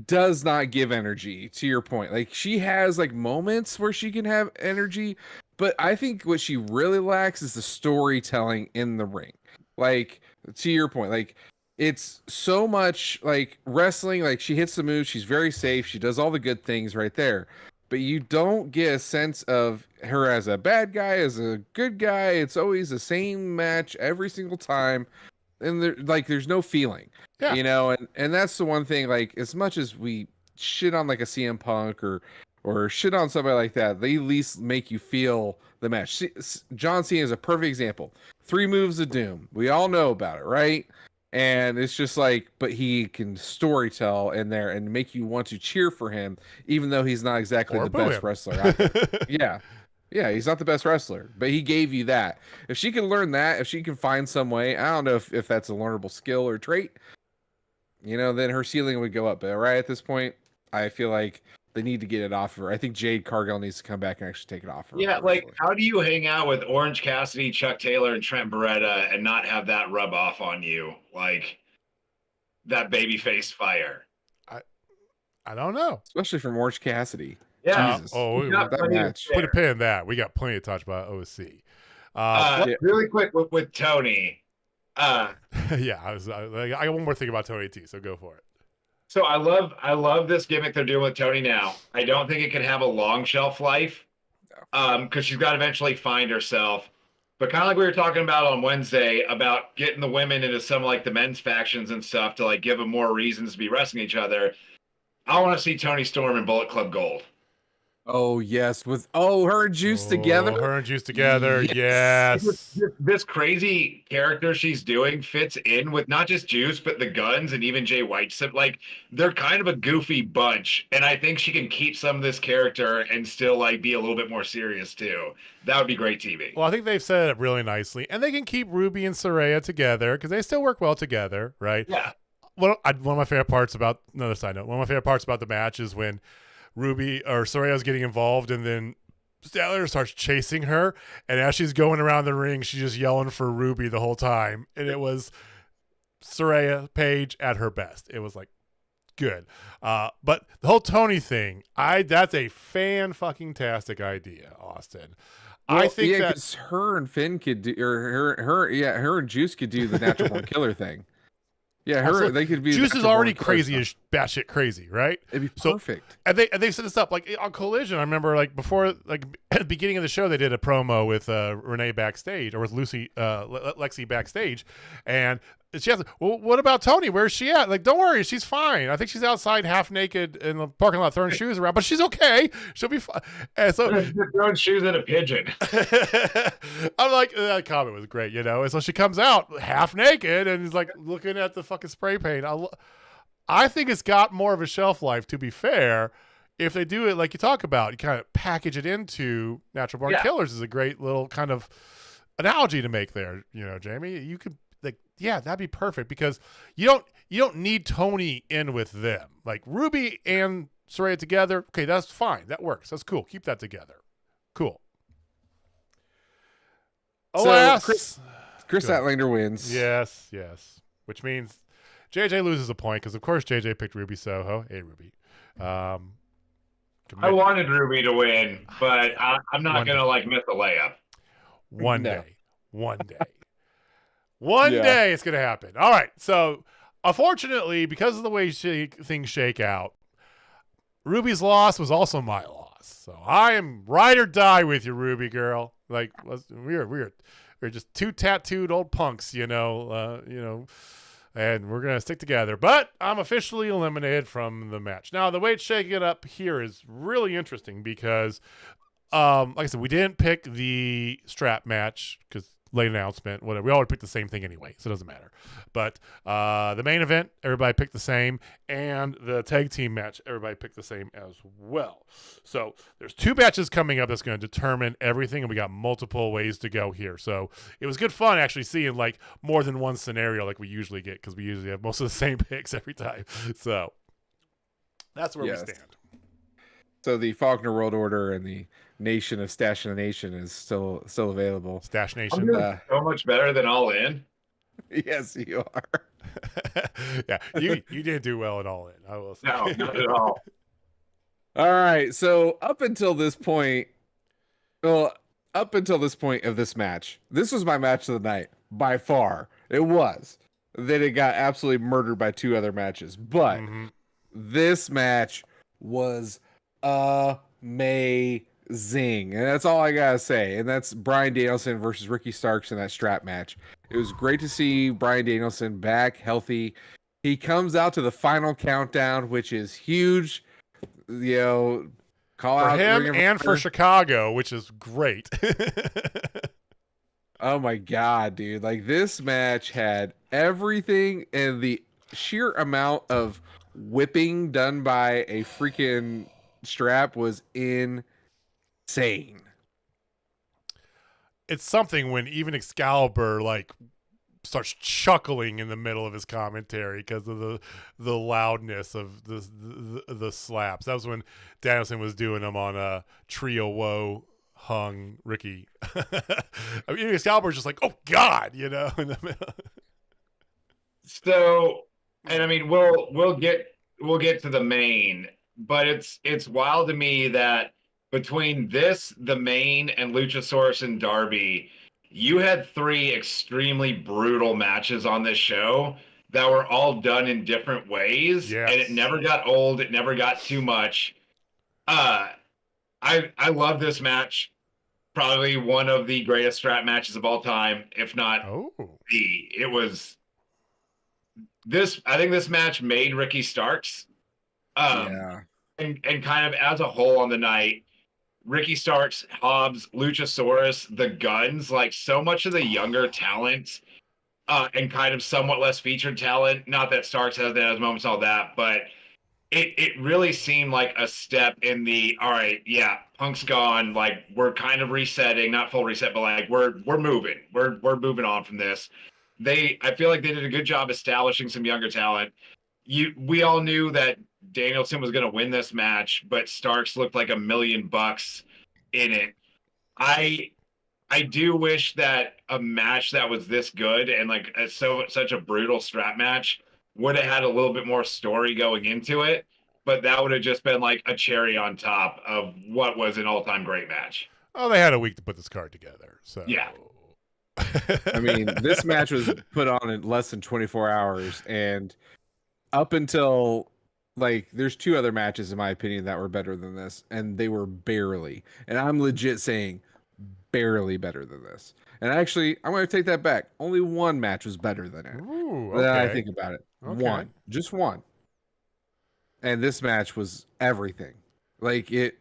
does not give energy, to your point. Like, she has like moments where she can have energy, but I think what she really lacks is the storytelling in the ring. Like, to your point, like, it's so much like wrestling, like she hits the move, she's very safe, she does all the good things right there. But you don't get a sense of her as a bad guy, as a good guy. It's always the same match every single time. And there's no feeling, and that's the one thing, like, as much as we shit on like a CM Punk or shit on somebody like that, they at least make you feel the match. John Cena is a perfect example. 3 Moves of Doom. We all know about it, right? And it's just like, but he can storytell in there and make you want to cheer for him, even though he's not exactly the best wrestler. Yeah, he's not the best wrestler, but he gave you that. If she can learn that, if she can find some way, I don't know if that's a learnable skill or trait, then her ceiling would go up. But right at this point, I feel like they need to get it off of her. I think Jade Cargill needs to come back and actually take it off of her. Yeah, like, how do you hang out with Orange Cassidy, Chuck Taylor, and Trent Beretta and not have that rub off on you? Like, that babyface fire. I don't know. Especially from Orange Cassidy. Yeah. Jesus. That match. Put a pin in that. We got plenty to talk about OC. Really quick with Tony. I got one more thing about Tony T, so go for it. So I love this gimmick they're doing with Tony now. I don't think it can have a long shelf life, because she's got to eventually find herself. But kind of like we were talking about on Wednesday about getting the women into some like the men's factions and stuff to like give them more reasons to be wrestling each other. I want to see Toni Storm and Bullet Club Gold. Oh yes, her and Juice together. Her and Juice together, yes. This crazy character she's doing fits in with not just Juice, but the Guns and even Jay White. Like, they're kind of a goofy bunch, and I think she can keep some of this character and still like be a little bit more serious too. That would be great TV. Well, I think they've set it up really nicely, and they can keep Ruby and Saraya together because they still work well together, right? Yeah. One of my favorite parts about another side note. One of my favorite parts about the match is when Ruby or Saraya's getting involved, and then Statlander starts chasing her, and as she's going around the ring, she's just yelling for Ruby the whole time, and it was Saraya Paige at her best. It was like good, but the whole Tony thing, that's a fan-fucking-tastic idea, Austin. Well, I think because her and Finn could do, or her and Juice could do the natural born killer thing. Yeah, they could be. Juice is already crazy as batshit crazy, right? It'd be perfect. And they set this up like on Collision. I remember like before, like at the beginning of the show, they did a promo with Renee backstage, or with Lexi backstage, and she asked, "Well, what about Tony? Where's she at?" Like, don't worry, she's fine. I think she's outside half naked in the parking lot throwing shoes around, but she's okay. She'll be fine. And so throwing shoes at a pigeon. I'm like, that comment was great, And so she comes out half naked and is like looking at the fucking spray paint. I think it's got more of a shelf life, to be fair. If they do it like you talk about, you kind of package it into Natural Born Killers is a great little kind of analogy to make there. Jamie, you could that'd be perfect because you don't need Tony in with them. Like Ruby and Saraya together, okay, that's fine. That works. That's cool. Keep that together. Cool. So Kris Stantlander wins. Yes. Which means JJ loses a point because, of course, JJ picked Ruby Soho. Hey, Ruby. I wanted Ruby to win, but I'm not going to miss a layup. One day it's going to happen. All right. So, unfortunately, because of the way things shake out, Ruby's loss was also my loss. So, I am ride or die with you, Ruby girl. We're just two tattooed old punks, and we're going to stick together. But I'm officially eliminated from the match. Now, the way it's shaking it up here is really interesting because, like I said, we didn't pick the strap match because late announcement, whatever. We always pick the same thing anyway, so it doesn't matter. But the main event, everybody picked the same. And the tag team match, everybody picked the same as well. So there's 2 matches coming up that's going to determine everything, and we got multiple ways to go here. So it was good fun actually seeing more than one scenario like we usually get because we usually have most of the same picks every time. So that's where we stand. So the Faulkner World Order and the Nation of Stash and the Nation is still available. Stash Nation. So much better than All In. Yes, you are. Yeah, you didn't do well at All In. I will say. No, not at all. All right, so up until this point of this match, this was my match of the night by far. It was. Then it got absolutely murdered by 2 other matches, but this match was amazing, and that's all I gotta say. And that's Bryan Danielson versus Ricky Starks in that strap match. It was great to see Bryan Danielson back healthy. He comes out to the final countdown, which is huge. Call for out him and for Chicago, which is great. Oh my god, dude! This match had everything, and the sheer amount of whipping done by a freaking strap was insane. It's something when even Excalibur starts chuckling in the middle of his commentary because of the loudness of the slaps. That was when Danielson was doing them on a Trio Woe hung Ricky. I mean, Excalibur's just oh God, in the middle. So, and I mean, we'll get to the main, but it's wild to me that between this, the main, and Luchasaurus and Darby, you had 3 extremely brutal matches on this show that were all done in different ways, and it never got old. It never got too much. I love this match. Probably one of the greatest strap matches of all time, if not the. It was this. I think this match made Ricky Starks. And kind of as a whole on the night, Ricky Starks, Hobbs, Luchasaurus, the Guns, so much of the younger talent, and kind of somewhat less featured talent. Not that Starks has moments, all that, but it really seemed like a step in the all right, yeah, Punk's gone. We're kind of resetting, not full reset, but we're moving. We're moving on from this. I feel like they did a good job establishing some younger talent. We all knew that Danielson was going to win this match, but Starks looked like $1 million in it. I do wish that a match that was this good and such a brutal strap match would have had a little bit more story going into it, but that would have just been a cherry on top of what was an all-time great match. Oh, they had a week to put this card together, so yeah. I mean, this match was put on in less than 24 hours, and up until there's 2 other matches in my opinion that were better than this, and they were barely, and I'm legit saying barely better than this. And actually, I'm going to take that back. Only 1 match was better than it. Ooh, okay. I think about it. Okay. Just one. And this match was everything. It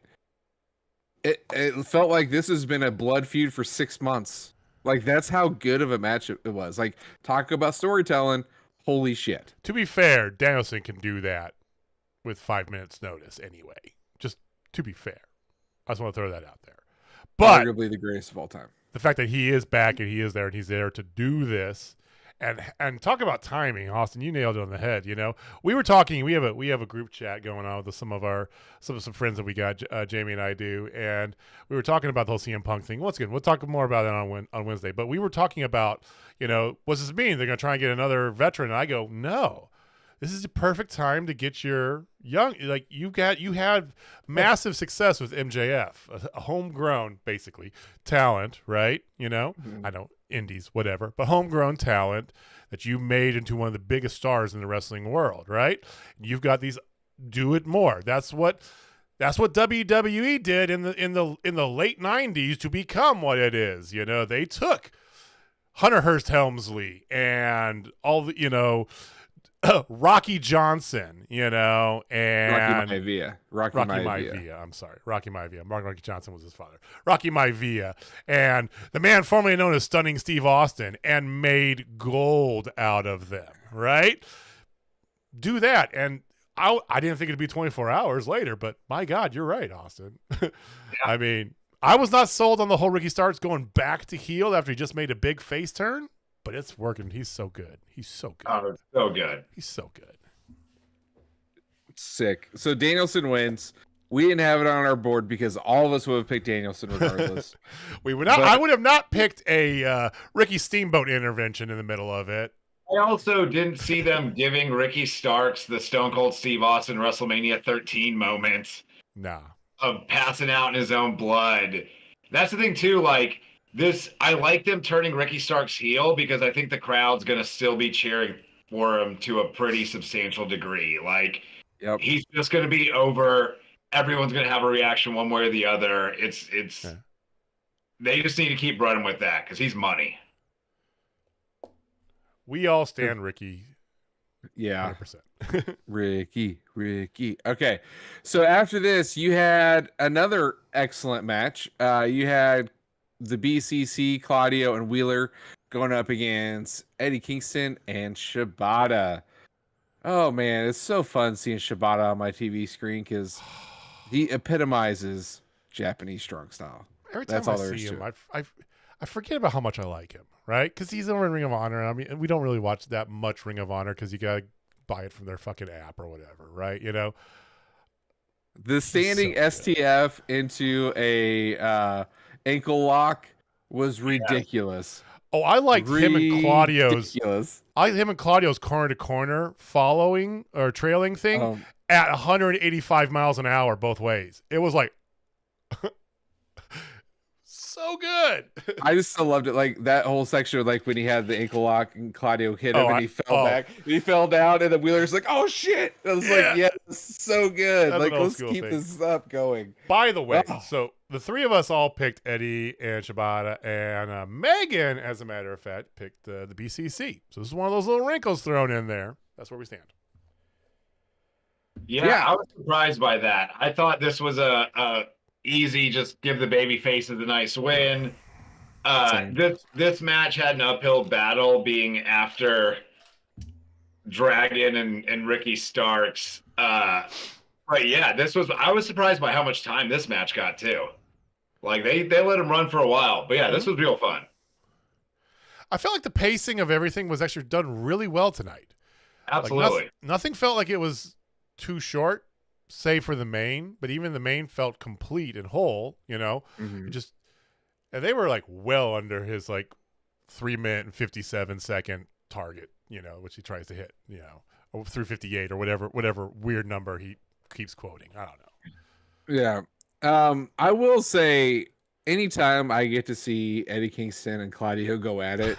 felt like this has been a blood feud for 6 months. That's how good of a match it was. Talk about storytelling. Holy shit. To be fair, Danielson can do that with 5 minutes notice anyway. Just to be fair. I just want to throw that out there. But Arguably the greatest of all time. the fact that he is back and he is there and he's there to do this, and talk about timing, Austin, you nailed it on the head. You know, we were talking. We have a group chat going on with some friends that we got. Jamie and I do, and we were talking about the whole CM Punk thing. Once again, we'll talk more about that on Wednesday. But we were talking about, you know, what's this mean? They're going to try and get another veteran, and I go, no. This is the perfect time to get your young, like you had massive success with MJF, a homegrown basically talent, right? You know, I know indies, whatever, but homegrown talent that you made into one of the biggest stars in the wrestling world, right? You've got these, do it more. That's what WWE did in the late 90s to become what it is. You know, they took Hunter Hearst Helmsley and all the, you know, Rocky Johnson, you know, and Rocky Maivia. I'm sorry, Rocky Maivia. Rocky Johnson was his father. Rocky Maivia, and the man formerly known as Stunning Steve Austin, and made gold out of them. Right? Do that, and I didn't think it'd be 24 hours later, but my God, you're right, Austin. I mean, I was not sold on the whole Ricky Starks going back to heel after he just made a big face turn. But it's working. He's so good. He's so good. Oh, so good. He's so good. Sick. So Danielson wins. We didn't have it on our board because all of us would have picked Danielson regardless. We would not. I would have not picked a Ricky Steamboat intervention in the middle of it. I also didn't see them giving Ricky Starks the Stone Cold Steve Austin WrestleMania 13 moment of passing out in his own blood. That's the thing too. Like, I like them turning Ricky Starks heel because I think the crowd's going to still be cheering for him to a pretty substantial degree. Like, he's just going to be over. Everyone's going to have a reaction one way or the other. They just need to keep running with that because he's money. We all stand Ricky. Yeah. 100%. Ricky. Okay. So after this, you had another excellent match. You had the BCC, Claudio and Wheeler going up against Eddie Kingston and Shibata. Oh man, it's so fun seeing Shibata on my TV screen because he epitomizes Japanese strong style. Every time I see him, I forget about how much I like him, right? Because he's over in Ring of Honor. I mean, we don't really watch that much Ring of Honor because you gotta buy it from their fucking app or whatever, right? You know, the standing STF into a ankle lock was ridiculous. Oh, I liked him and Claudio's. I like him and Claudio's corner to corner following or trailing thing at 185 miles an hour both ways. It was like so good. I just still loved it. Like that whole section, like when he had the ankle lock and Claudio hit him and he fell back. And he fell down and the Wheeler's like, "Oh shit!" I was like, "Yeah, so good." Like, let's keep this up going. By the way, so the three of us all picked Eddie and Shibata, and Megan, as a matter of fact, picked the BCC. So this is one of those little wrinkles thrown in there. That's where we stand. Yeah, I was surprised by that. I thought this was a easy, just give the baby faces a nice win. This match had an uphill battle being after Dragon and Ricky Starks. But yeah, I was surprised by how much time this match got too. Like they let him run for a while. But yeah, this was real fun. I felt like the pacing of everything was actually done really well tonight. Absolutely. Like nothing felt like it was too short, save for the main, but even the main felt complete and whole, you know. And they were like well under his like 3 minute and 57 second target, you know, which he tries to hit, you know, or 358 or whatever weird number he keeps quoting. I don't know. Yeah. I will say anytime I get to see Eddie Kingston and Claudio go at it,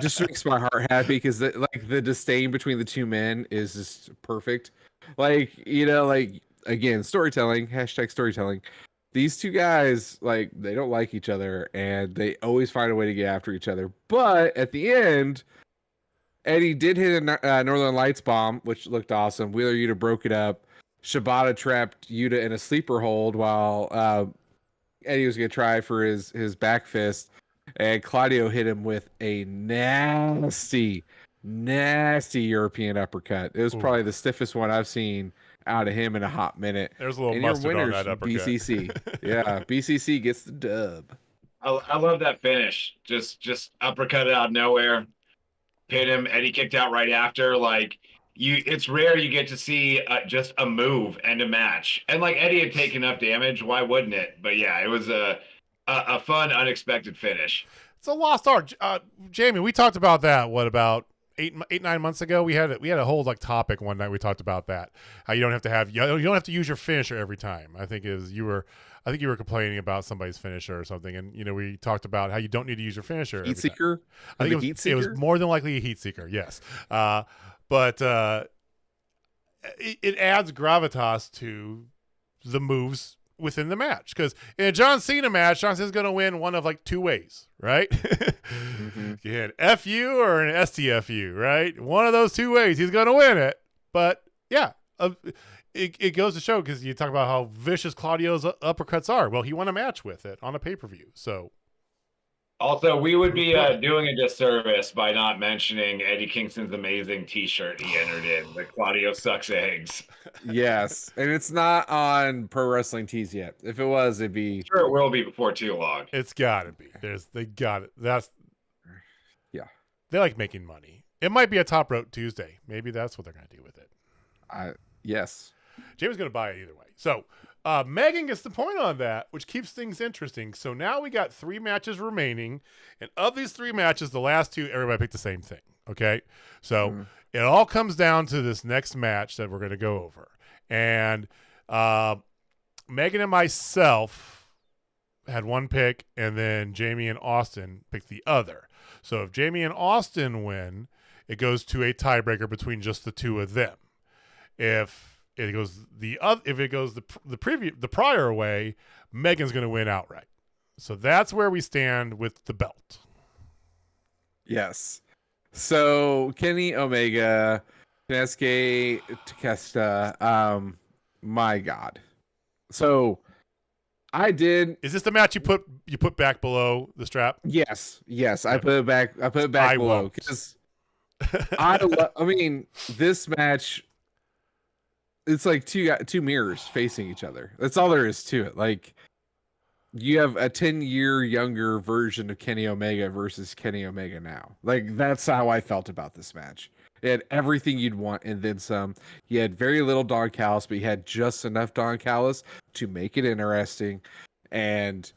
just makes my heart happy because the disdain between the two men is just perfect. Like, you know, like again, storytelling, #storytelling. These two guys, like, they don't like each other and they always find a way to get after each other. But at the end, Eddie did hit a Northern Lights bomb, which looked awesome. Wheeler Yuta broke it up. Shibata trapped Yuta in a sleeper hold while Eddie was going to try for his back fist. And Claudio hit him with a nasty nasty European uppercut. It was probably the stiffest one I've seen out of him in a hot minute. There's a little and mustard your on winners, that uppercut. BCC. Yeah, BCC gets the dub. I love that finish. Just uppercut it out of nowhere, pin him. Eddie kicked out right after. Like it's rare you get to see just a move and a match. And like Eddie had taken enough damage, why wouldn't it? But yeah, it was a fun, unexpected finish. It's a lost art. Jamie, we talked about that. What about 8-9 months ago? We had a whole like topic one night. We talked about that. How you don't have to use your finisher every time. I think you were complaining about somebody's finisher or something, and we talked about how you don't need to use your finisher. Heat seeker. I think it was more than likely a heat seeker. Yes, but it adds gravitas to the moves within the match, because in a John Cena match, John Cena's going to win one of like two ways, right? You hit an FU or an STFU, right? One of those two ways, he's going to win it. But yeah, it goes to show, because you talk about how vicious Claudio's uppercuts are. Well, he won a match with it on a pay-per-view, so. Also, we would be doing a disservice by not mentioning Eddie Kingston's amazing T-shirt he entered in, the Claudio Sucks Eggs. Yes, and it's not on Pro Wrestling Tees yet. If it was, it'd be. Sure, it will be before too long. It's got to be. They got it. Yeah. They like making money. It might be a Top Rope Tuesday. Maybe that's what they're going to do with it. Yes. Jamie's going to buy it either way. So Megan gets the point on that, which keeps things interesting. So now we got 3 matches remaining. And of these 3 matches, the last 2, everybody picked the same thing. Okay? So it all comes down to this next match that we're going to go over. And Megan and myself had one pick, and then Jamie and Austin picked the other. So if Jamie and Austin win, it goes to a tiebreaker between just the two of them. If it goes the prior way, Megan's going to win outright. So that's where we stand with the belt. Yes. So Kenny Omega, Kenosuke Takeshita, my God. So I did. Is this the match you put back below the strap? Yes. I put it back. I put it back below because I mean, this match. It's like two mirrors facing each other. That's all there is to it. Like, you have a 10-year younger version of Kenny Omega versus Kenny Omega now. Like, that's how I felt about this match. It had everything you'd want and then some. You had very little Don Callis, but you had just enough Don Callis to make it interesting. And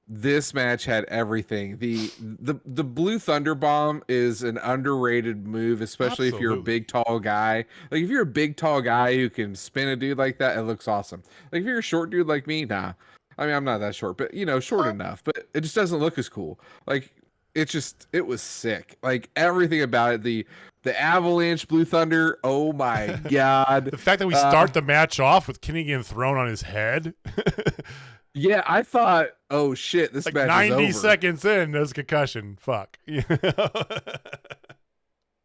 this match had everything. The Blue Thunder Bomb is an underrated move, especially if you're a big, tall guy. Like, if you're a big, tall guy who can spin a dude like that, it looks awesome. Like, if you're a short dude like me, nah. I mean, I'm not that short, but, short enough. But it just doesn't look as cool. Like, it was sick. Like, everything about it. The Avalanche Blue Thunder, oh my God. The fact that we start the match off with Kenny getting thrown on his head. Yeah, I thought, oh shit, this like match 90 is over. seconds in, there's a concussion. Fuck.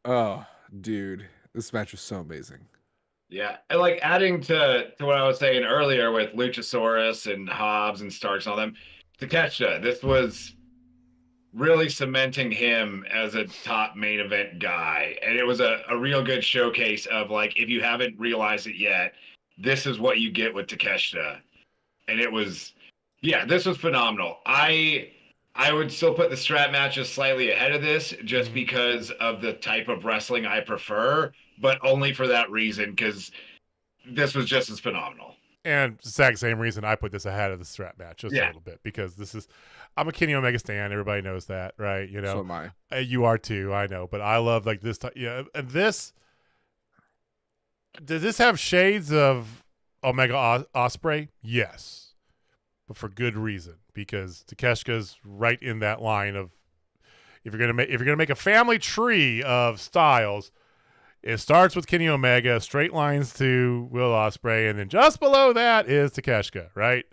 Oh, dude, this match was so amazing. Yeah, and like adding to what I was saying earlier with Luchasaurus and Hobbs and Starks and all them, Takeshita, this was really cementing him as a top main event guy. And it was a real good showcase of, like, if you haven't realized it yet, this is what you get with Takeshita. And it was, this was phenomenal. I would still put the strap matches slightly ahead of this just because of the type of wrestling I prefer, but only for that reason, because this was just as phenomenal. And the exact same reason I put this ahead of the strap match just a little bit, because I'm a Kenny Omega stan. Everybody knows that, right? So am I. You are too, I know. But I love like this. And this, does this have shades of Omega Ospreay? Yes, but for good reason, because Takeshita's right in that line of, if you're gonna make a family tree of styles, it starts with Kenny Omega, straight lines to Will Ospreay, and then just below that is Takeshita, right?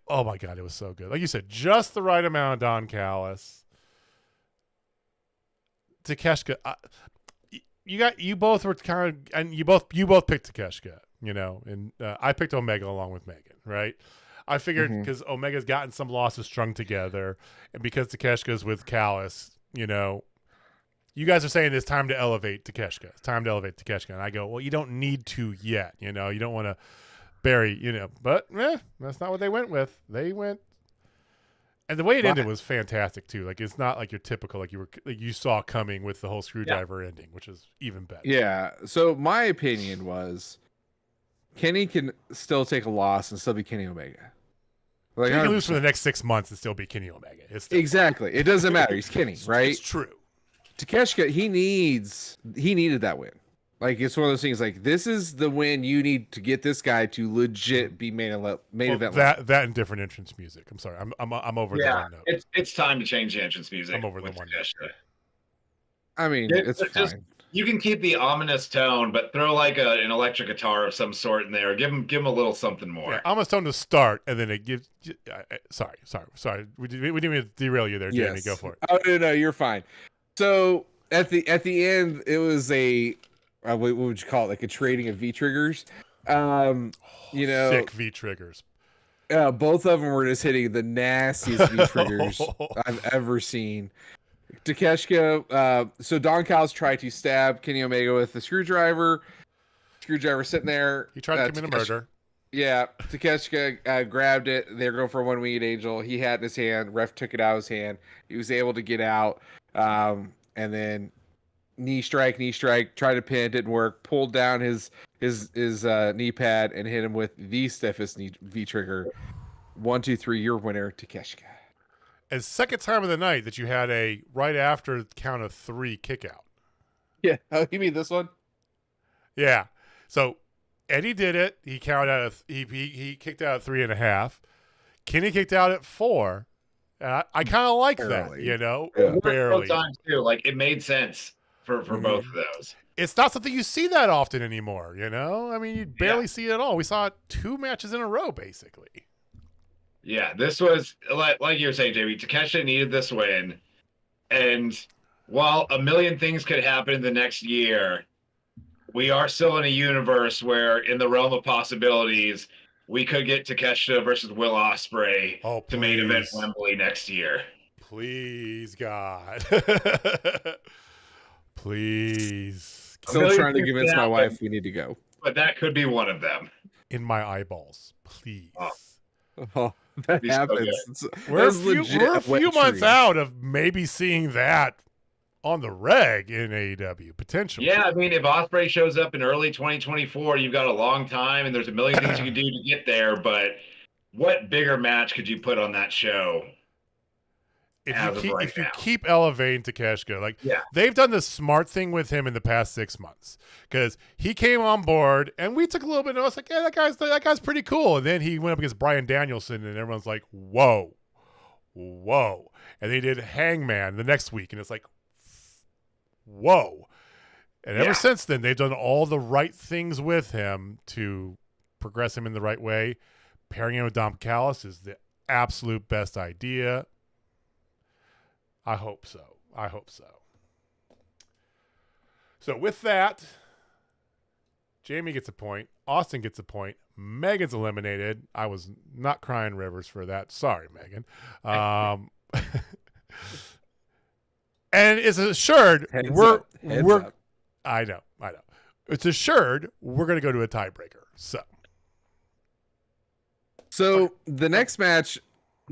Oh my God, it was so good. Like you said, just the right amount of Don Callis. Takeshita, you both were kind of, and you both picked Takeshita, and I picked Omega along with Megan, right? I figured because Omega's gotten some losses strung together, and because Takeshita's with Callis, you guys are saying it's time to elevate Takeshita. It's time to elevate Takeshita. And I go, well, you don't need to yet. You know, you don't want to bury, you know. But that's not what they went with. They went. And the way it ended was fantastic, too. Like, it's not like your typical, like you saw coming with the whole screwdriver ending, which is even better. Yeah. So my opinion was Kenny can still take a loss and still be Kenny Omega. Like, he can lose for the next 6 months and still be Kenny Omega. Exactly. It doesn't matter. He's Kenny, right? It's true. Takeshita, he needed that win. Like, it's one of those things. Like, this is the win you need to get this guy to legit be main event. That and different entrance music. I'm sorry, I'm over the one note. It's time to change the entrance music. I'm over the one note. I mean, it's fine. You can keep the ominous tone, but throw like an electric guitar of some sort in there. Give him a little something more. Yeah, ominous tone to start, and then it gives. Sorry. We didn't mean to derail you there, Jamie. Yes. Go for it. Oh no, you're fine. So at the end, it was a what would you call it? Like a trading of V triggers. You know, sick V triggers. Both of them were just hitting the nastiest V triggers I've ever seen. Takeshita, so Don Callis tried to stab Kenny Omega with the screwdriver. Screwdriver sitting there. He tried to commit a murder. Yeah, Takeshita grabbed it. They were going for a one-winged angel. He had it in his hand. Ref took it out of his hand. He was able to get out. And then knee strike, tried to pin, didn't work. Pulled down his knee pad and hit him with the stiffest V trigger. 1, 2, 3, your winner, Takeshita. And second time of the night that you had a right after count of 3 kick out. Yeah. Oh, you mean this one? Yeah. So Eddie did it. He counted out. He kicked out at 3.5. Kenny kicked out at 4. And I kind of like that, you know, barely. Both times too. Like it made sense for both of those. It's not something you see that often anymore, you know. I mean, you barely see it at all. We saw 2 matches in a row, basically. Yeah, this was like you were saying, JB. Takeshita needed this win, and while a million things could happen the next year, we are still in a universe where, in the realm of possibilities, we could get Takeshita versus Will Ospreay to main event Wembley next year. Please, God. Please. Still trying to convince my wife we need to go. But that could be one of them. In my eyeballs, please. Oh, that happens. So we're a few months out of maybe seeing that on the reg in AEW, potentially. Yeah, I mean, if Ospreay shows up in early 2024, you've got a long time, and there's a million things you can do to get there, but what bigger match could you put on that show? If you keep elevating Takeshita, like they've done the smart thing with him in the past 6 months, because he came on board and we took a little bit of notice, like, yeah, that guy's pretty cool. And then he went up against Bryan Danielson, and everyone's like, whoa. And they did Hangman the next week, and it's like, whoa. And ever since then, they've done all the right things with him to progress him in the right way. Pairing him with Don Callis is the absolute best idea. I hope so. So with that, Jamie gets a point. Austin gets a point. Megan's eliminated. I was not crying rivers for that. Sorry, Megan. And it's assured Heads up. I know. It's assured we're going to go to a tiebreaker. So the next match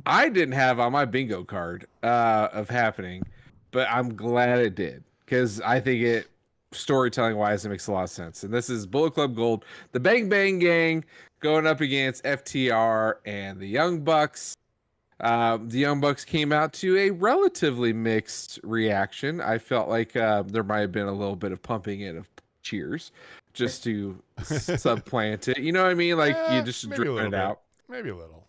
I didn't have on my bingo card of happening, but I'm glad it did, because I think it, storytelling wise, it makes a lot of sense. And this is Bullet Club Gold, the Bang Bang Gang going up against FTR and the Young Bucks. The Young Bucks came out to a relatively mixed reaction. I felt like there might have been a little bit of pumping in of cheers just to supplant it. You know what I mean? Like you just drip it out. Maybe a little.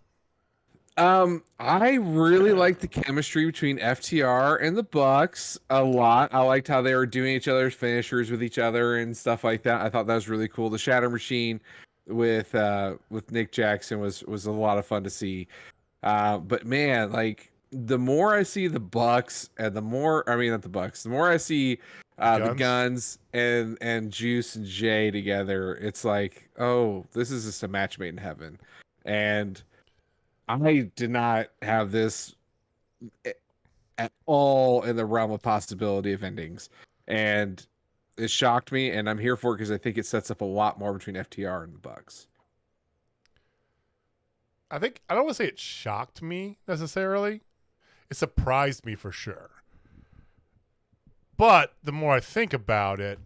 I really liked the chemistry between FTR and the Bucks a lot. I liked how they were doing each other's finishers with each other and stuff like that. I thought that was really cool. The Shatter Machine with Nick Jackson was a lot of fun to see. But man, like the more I see the Bucks and the more I see the Guns and Juice and Jay together, it's like, oh, this is just a match made in heaven. And I did not have this at all in the realm of possibility of endings. and it shocked me, and I'm here for it because I think it sets up a lot more between FTR and the Bucks. I don't want to say it shocked me necessarily. It surprised me for sure. But the more I think about it,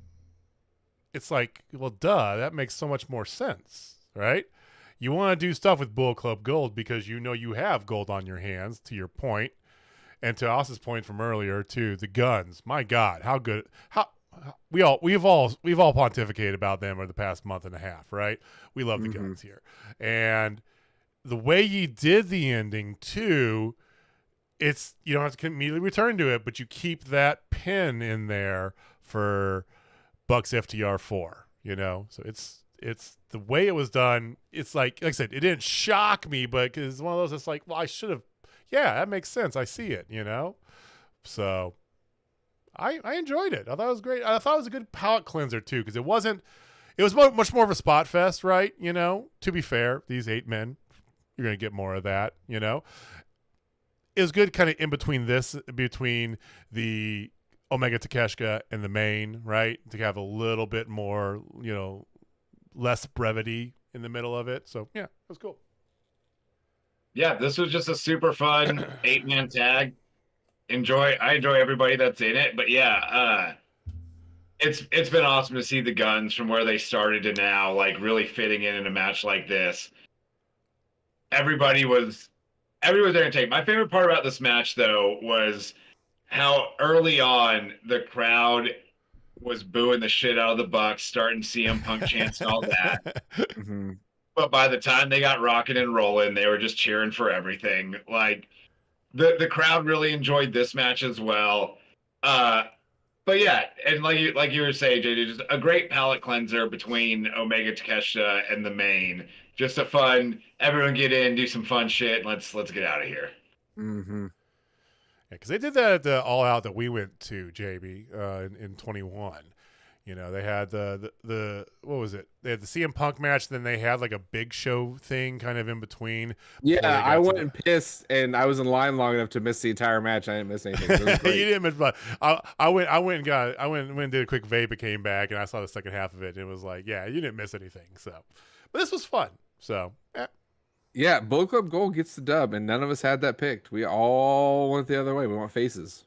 it's like, well, duh, that makes so much more sense, right? You want to do stuff with Bullet Club Gold because you know you have gold on your hands, to your point. And to Austin's point from earlier, too, the guns. My God, how good. We've all pontificated about them over the past month and a half, right? We love the guns here. And the way you did the ending, too, it's, you don't have to immediately return to it, but you keep that pin in there for Bucks FTR 4, you know? So it's the way it was done. It's like I said, it didn't shock me, but it's one of those that's like, well, I should have, yeah, that makes sense. I see it, you know? So I enjoyed it. I thought it was great. I thought it was a good palate cleanser, too, because it was much more of a spot fest, right? You know, to be fair, these 8 men, you're going to get more of that, you know? It was good kind of in between the Omega Takeshita and the main, right? To have a little bit more, you know, less brevity in the middle of it. So, yeah, it was cool. Yeah, this was just a super fun 8-man tag. I enjoy everybody that's in it, but yeah, it's been awesome to see the guns from where they started to now, like really fitting in a match like this. Everybody was entertained. My favorite part about this match, though, was how early on the crowd was booing the shit out of the Bucks, starting CM Punk chants and all that. But by the time they got rocking and rolling, they were just cheering for everything. Like the crowd really enjoyed this match as well. But yeah, and like you were saying, JJ, just a great palate cleanser between Omega Takeshita and the main. Just a fun, everyone get in, do some fun shit, and let's get out of here. Yeah, because they did that at the All Out that we went to, JB, in 21. You know, they had the what was it? They had the CM Punk match, then they had like a big show thing kind of in between. Yeah, I went and pissed, and I was in line long enough to miss the entire match. I didn't miss anything. It was great. You didn't miss, but I went and did a quick vape and came back, and I saw the second half of it, and it was like, yeah, you didn't miss anything. So, but this was fun. So, yeah, Bullet Club Gold gets the dub, and none of us had that picked. We all went the other way. We want faces.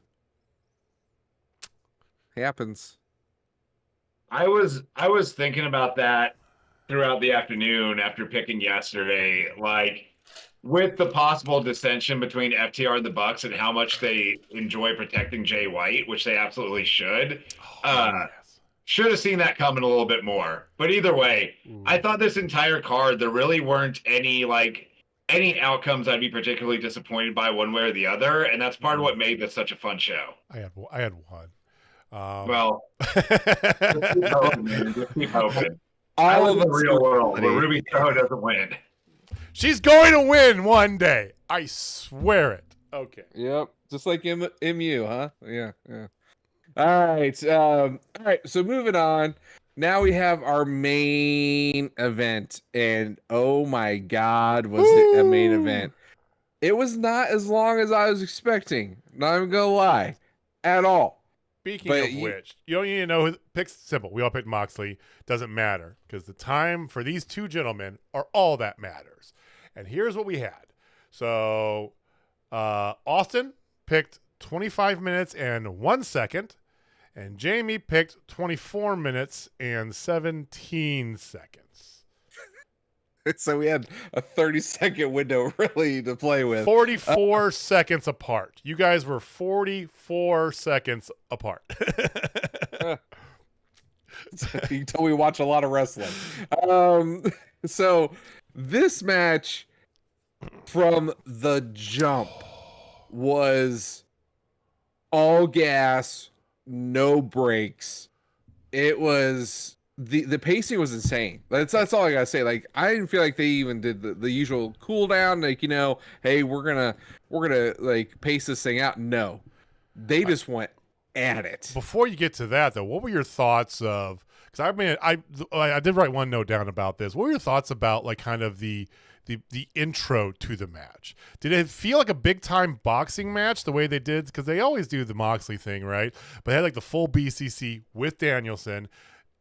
Happens. I was thinking about that throughout the afternoon after picking yesterday, like with the possible dissension between FTR and the Bucks and how much they enjoy protecting Jay White, which they absolutely should. Should have seen that coming a little bit more. But either way, I thought this entire card, there really weren't any outcomes I'd be particularly disappointed by one way or the other, and that's part of what made this such a fun show. I had one. Well, just keep hoping, man. Just keep hoping. All of the real world where Ruby Soho doesn't win. She's going to win one day. I swear it. Okay. Yep. Just like MU, huh? Yeah. All right. So moving on. Now we have our main event, and oh my God, was it a main event? It was not as long as I was expecting. Not even gonna lie, at all. Speaking of which, you don't need to know who picks. Simple. We all picked Moxley. Doesn't matter because the time for these two gentlemen are all that matters. And here's what we had. So Austin picked 25 minutes and 1 second, and Jamie picked 24 minutes and 17 seconds. So we had a 30-second window really to play with. 44 seconds apart. You guys were 44 seconds apart. You told me watch a lot of wrestling. So this match from the jump was all gas, no brakes. It was the pacing was insane. That's all I gotta say. Like, I didn't feel like they even did the usual cool down. Like, you know, hey, we're gonna like pace this thing out. No, they just went at it. Before you get to that, though, what were your thoughts of? Because I mean, I did write one note down about this. What were your thoughts about like kind of the the intro to the match. Did it feel like a big time boxing match the way they did? Because they always do the Moxley thing, right? But they had like the full BCC with Danielson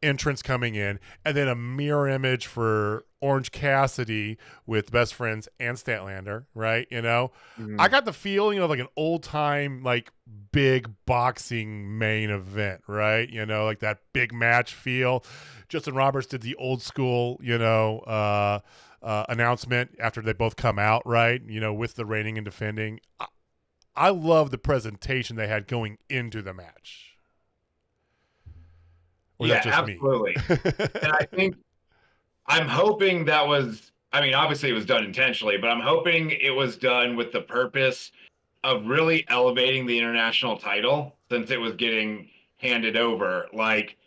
entrance coming in, and then a mirror image for Orange Cassidy with Best Friends and Stantlander, right? You know, I got the feeling of like an old time, like big boxing main event, right? You know, like that big match feel. Justin Roberts did the old school, you know, announcement after they both come out, right? You know, with the reigning and defending. I love the presentation they had going into the match. Or yeah, just absolutely. Me? And I'm hoping that was, I mean, obviously it was done intentionally, but I'm hoping it was done with the purpose of really elevating the international title since it was getting handed over. Like,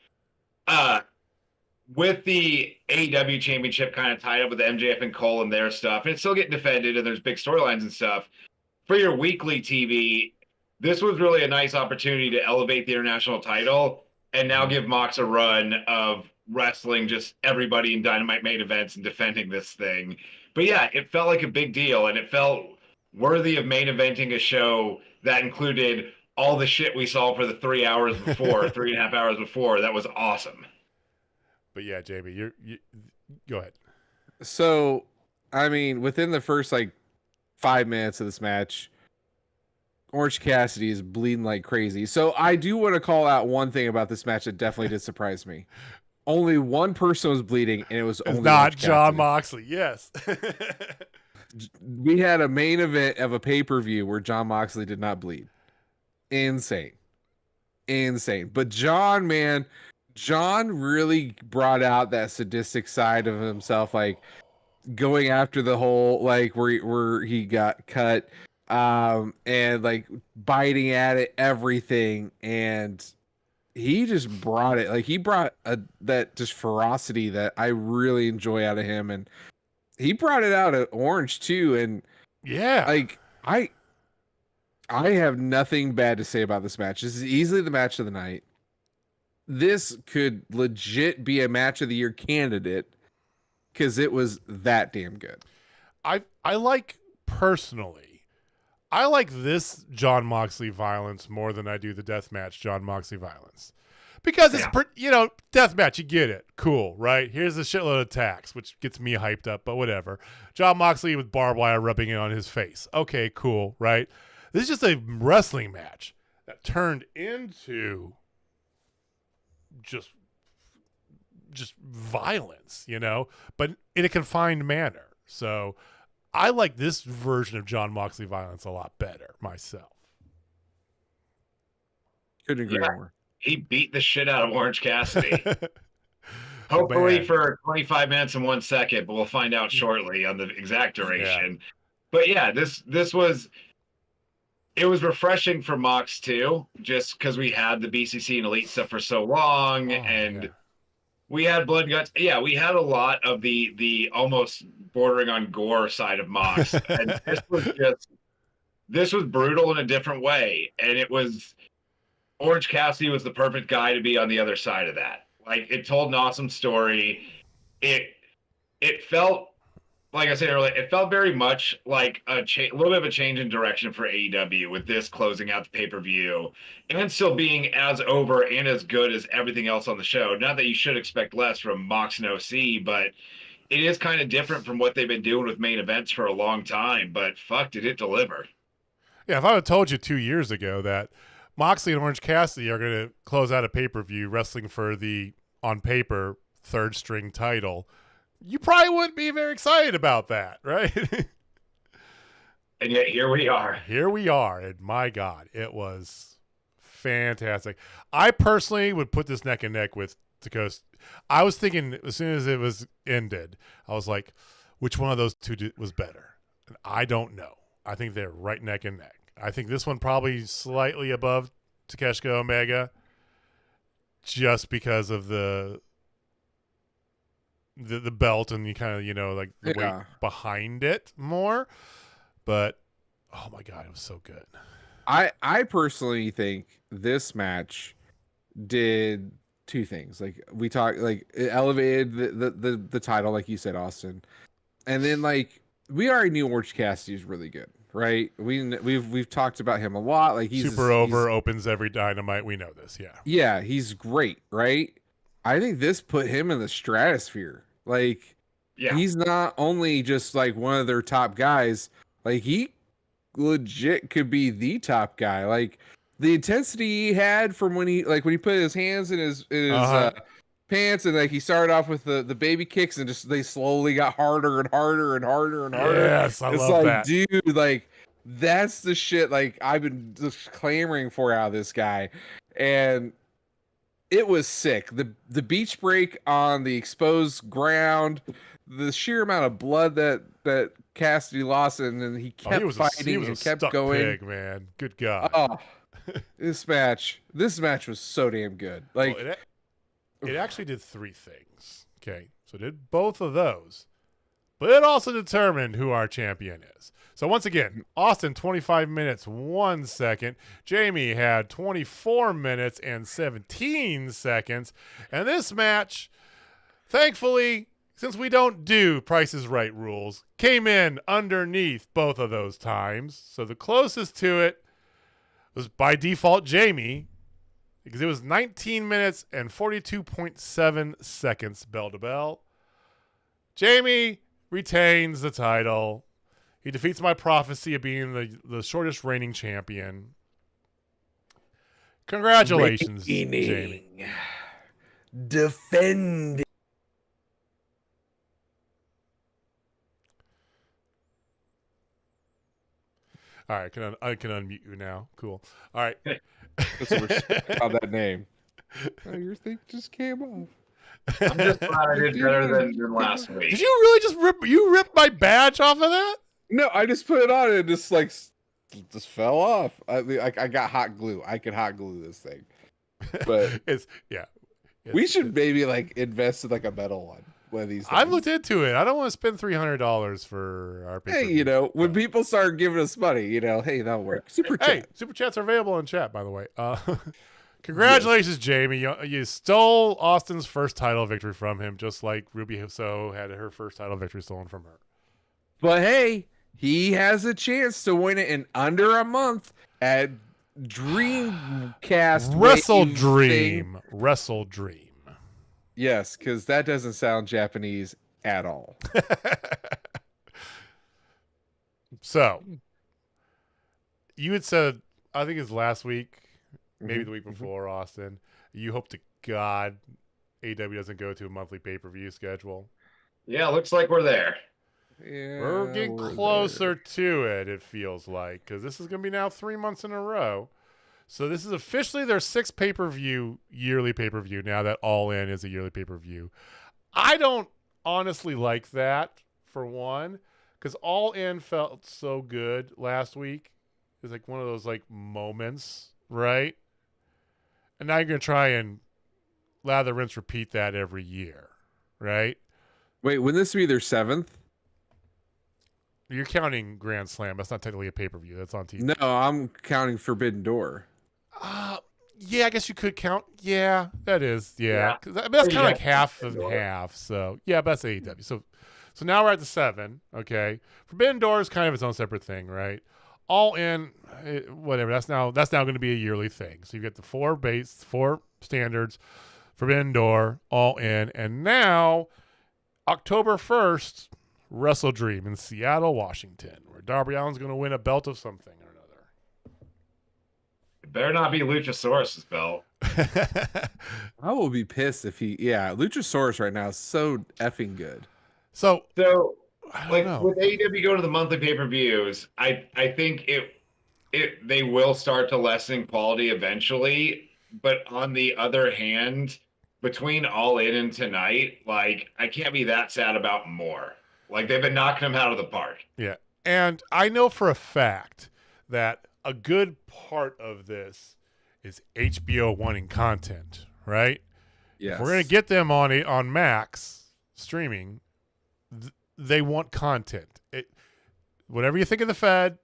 with the AEW championship kind of tied up with MJF and Cole and their stuff, and it's still getting defended and there's big storylines and stuff. For your weekly TV, this was really a nice opportunity to elevate the international title and now give Mox a run of wrestling just everybody in Dynamite main events and defending this thing. But yeah, it felt like a big deal, and it felt worthy of main eventing a show that included all the shit we saw for the 3 hours before, 3.5 hours before. That was awesome. But yeah, Jamie, you go ahead. So, I mean, within the first like 5 minutes of this match, Orange Cassidy is bleeding like crazy. So I do want to call out one thing about this match that definitely did surprise me. Only one person was bleeding, and it was only not Orange John Cassidy. Moxley. Yes. We had a main event of a pay-per-view where John Moxley did not bleed. Insane. But John, man, John really brought out that sadistic side of himself, like going after the whole, like where he got cut, and like biting at it, everything, and he just brought it. Like he brought that just ferocity that I really enjoy out of him, and he brought it out at Orange too. And yeah, like I have nothing bad to say about this match. This is easily the match of the night. This could legit be a match of the year candidate because it was that damn good. I like personally, I like this John Moxley violence more than I do the deathmatch John Moxley violence. Because it's, you know, deathmatch, you get it. Cool, right? Here's a shitload of attacks, which gets me hyped up, but whatever. John Moxley with barbed wire rubbing it on his face. Okay, cool, right? This is just a wrestling match that turned into just violence, you know, but in a confined manner. So I like this version of John Moxley violence a lot better myself. Couldn't agree more. He beat the shit out of Orange Cassidy. Hopefully for 25 minutes and 1 second, but we'll find out shortly on the exact duration. Yeah. But yeah, it was refreshing for Mox too, just because we had the BCC and Elite stuff for so long, we had blood and guts. Yeah, we had a lot of the almost bordering on gore side of Mox, and this was brutal in a different way, and it was. Orange Cassidy was the perfect guy to be on the other side of that. Like, it told an awesome story. It felt, like I said earlier, it felt very much like a little bit of a change in direction for AEW with this closing out the pay-per-view and still being as over and as good as everything else on the show. Not that you should expect less from Mox and OC, but it is kind of different from what they've been doing with main events for a long time. But fuck, did it deliver? Yeah, if I had told you 2 years ago that Moxley and Orange Cassidy are going to close out a pay-per-view wrestling for the, on paper, third string title, you probably wouldn't be very excited about that, right? And yet here we are. Here we are, and my God, it was fantastic. I personally would put this neck and neck with Takeshita. I was thinking as soon as it was ended, I was like, which one of those two was better? And I don't know. I think they're right neck and neck. I think this one probably slightly above Takeshita Omega just because of the belt and you kind of, you know, like the weight behind it more. But, oh my God, it was so good. I personally think this match did two things. Like we talked, like it elevated the title, like you said, Austin. And then like we already knew Orange Cassidy is really good, right? We've talked about him a lot. Like he's super over, opens every Dynamite. We know this, yeah. Yeah, he's great, right? I think this put him in the stratosphere. Like, he's not only just like one of their top guys, like he legit could be the top guy. Like the intensity he had from when he put his hands in his pants and like he started off with the baby kicks and just they slowly got harder and harder and harder and harder. Yes, I love that. Dude, like that's the shit like I've been just clamoring for out of this guy. And it was sick. The beach break on the exposed ground, the sheer amount of blood that Cassidy lost, and then he kept fighting and kept going. Pig, man. Good God. Oh, this match was so damn good. Like it actually did 3 things. Okay, so it did both of those, but it also determined who our champion is. So once again, Austin 25 minutes 1 second. Jamie had 24 minutes and 17 seconds. And this match, thankfully, since we don't do Price is Right rules, came in underneath both of those times. So the closest to it was by default Jamie, because it was 19 minutes and 42.7 seconds bell to bell. Jamie retains the title. He defeats my prophecy of being the shortest reigning champion. Congratulations, Jamie. Defend. All right, I can unmute you now. Cool. All right. That's what we're on that name. Oh, your thing just came off. I'm just glad I did better than last week. Did you really just rip my badge off of that? No, I just put it on and it just fell off. I got hot glue. I could hot glue this thing. But we should maybe like invest in like a metal one of these things. I've looked into it. I don't want to spend $300 for our pay-per-view. Hey, when people start giving us money, hey, that'll work. Super chat. Hey, super chats are available in chat, by the way. Congratulations, Jamie. You stole Austin's first title victory from him, just like Ruby Soho had her first title victory stolen from her. But hey, he has a chance to win it in under a month at Dreamcast. Wrestle Dream. Yes, because that doesn't sound Japanese at all. So, you had said, I think it's last week, maybe the week before, Austin, you hope to God AEW doesn't go to a monthly pay-per-view schedule. Yeah, looks like we're there. Yeah, we're getting closer to it feels like, because this is going to be now 3 months in a row. So this is officially their 6th pay-per-view, yearly pay-per-view, now that All In is a yearly pay-per-view. I don't honestly like that, for one, because All In felt so good last week. It was like one of those like moments, right? And now you're going to try and lather, rinse, repeat that every year, right? Wait, wouldn't this be their 7th? You're counting Grand Slam. That's not technically a pay-per-view. That's on TV. No, I'm counting Forbidden Door. Yeah, I guess you could count. Yeah, that is. Yeah. That's kind of like half and half. So, yeah, but that's AEW. So now we're at the 7. Okay. Forbidden Door is kind of its own separate thing, right? All In, whatever. That's now going to be a yearly thing. So you get the 4 standards, Forbidden Door, All In, and now October 1st, Wrestle Dream in Seattle, Washington, where Darby Allin's going to win a belt of something or another. It better not be Luchasaurus's belt. I will be pissed if Luchasaurus right now is so effing good. So like with AEW going to the monthly pay-per-views, I think they will start to lessen quality eventually. But on the other hand, between All In and tonight, like I can't be that sad about more. Like they've been knocking them out of the park. Yeah. And I know for a fact that a good part of this is HBO wanting content, right? Yes. If we're going to get them on Max streaming, they want content. Whatever you think of the Fed,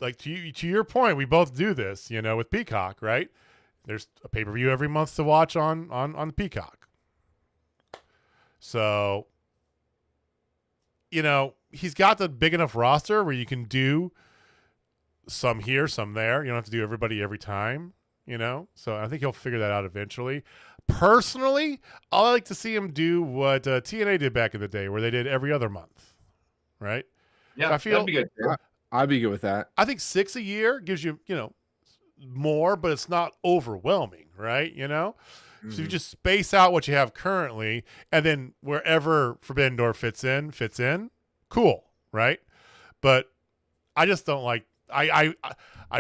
like to your point, we both do this, with Peacock, right? There's a pay-per-view every month to watch on the Peacock. So he's got the big enough roster where you can do some here, some there. You don't have to do everybody every time, So I think he'll figure that out eventually. Personally, I like to see him do what TNA did back in the day, where they did every other month, right? Yeah, so I feel that'd be good. I'd be good with that. I think 6 a year gives you, more, but it's not overwhelming, right? So you just space out what you have currently, and then wherever Forbidden Door fits in, cool, right? But I just don't like. I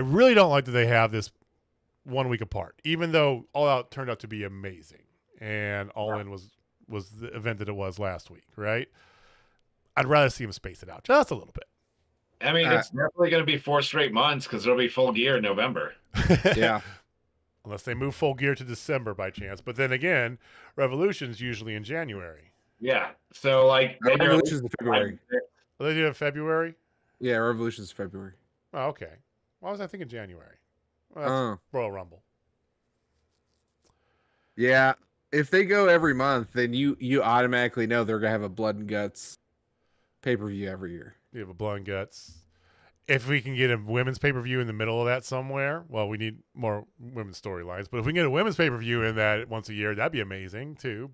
really don't like that they have this 1 week apart, even though All Out turned out to be amazing, and All In was the event that it was last week, right? I'd rather see them space it out just a little bit. I mean, it's definitely going to be 4 straight months because there'll be Full Gear in November. Yeah. Unless they move Full Gear to December by chance. But then again, Revolution's usually in January. Yeah. So, Revolution's in February. Are they do it in February? Yeah, Revolution's February. Oh, okay. Why was I thinking January? Well, that's Royal Rumble. Yeah. If they go every month, then you automatically know they're going to have a Blood and Guts pay-per-view every year. You have a Blood and Guts. If we can get a women's pay-per-view in the middle of that somewhere, well, we need more women's storylines. But if we can get a women's pay-per-view in that once a year, that'd be amazing too.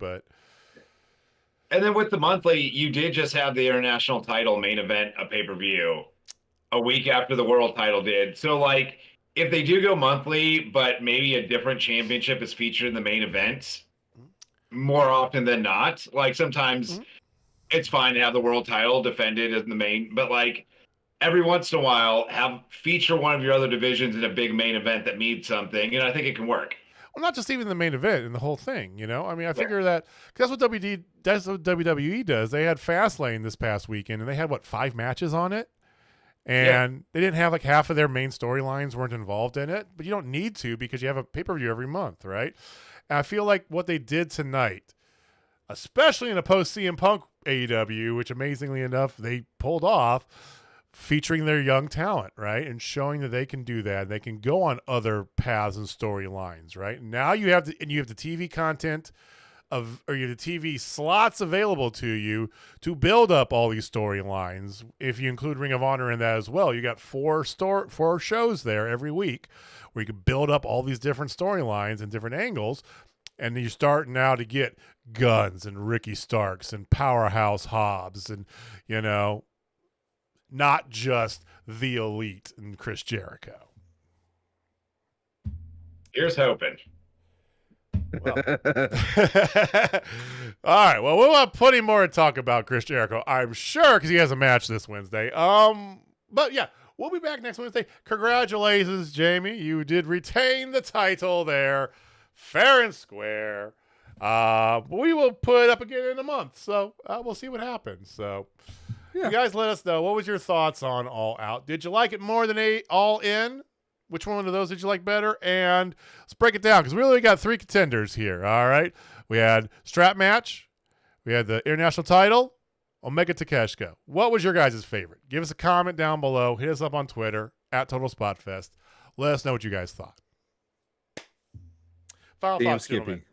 And then with the monthly, you did just have the international title main event, a pay-per-view, a week after the world title did. So, if they do go monthly, but maybe a different championship is featured in the main event, more often than not, sometimes it's fine to have the world title defended as the main, but every once in a while, feature one of your other divisions in a big main event that means something, and I think it can work. Well, not just even the main event in the whole thing, I mean, I figure that because that's what WWE does. They had Fastlane this past weekend, and they had 5 matches on it, and they didn't have half of their main storylines weren't involved in it, but you don't need to because you have a pay-per-view every month, right? And I feel like what they did tonight, especially in a post CM Punk AEW, which amazingly enough they pulled off, featuring their young talent, right? And showing that they can do that. They can go on other paths and storylines, right? Now you have the TV content or you have the TV slots available to you to build up all these storylines. If you include Ring of Honor in that as well, you got 4 shows there every week where you can build up all these different storylines and different angles. And you start now to get Guns and Ricky Starks and Powerhouse Hobbs and, not just the Elite and Chris Jericho. Here's hoping. Well. All right. Well, we'll have plenty more to talk about Chris Jericho, I'm sure, because he has a match this Wednesday. But yeah, we'll be back next Wednesday. Congratulations, Jamie. You did retain the title there, fair and square. We will put it up again in a month, so we'll see what happens. So. Yeah. You guys let us know. What was your thoughts on All Out? Did you like it more than All In? Which one of those did you like better? And let's break it down because we really got 3 contenders here. All right. We had strap match. We had the international title. Omega Takeshita. What was your guys' favorite? Give us a comment down below. Hit us up on Twitter @TotalSpotFest. Let us know what you guys thought. Final thoughts, gentlemen.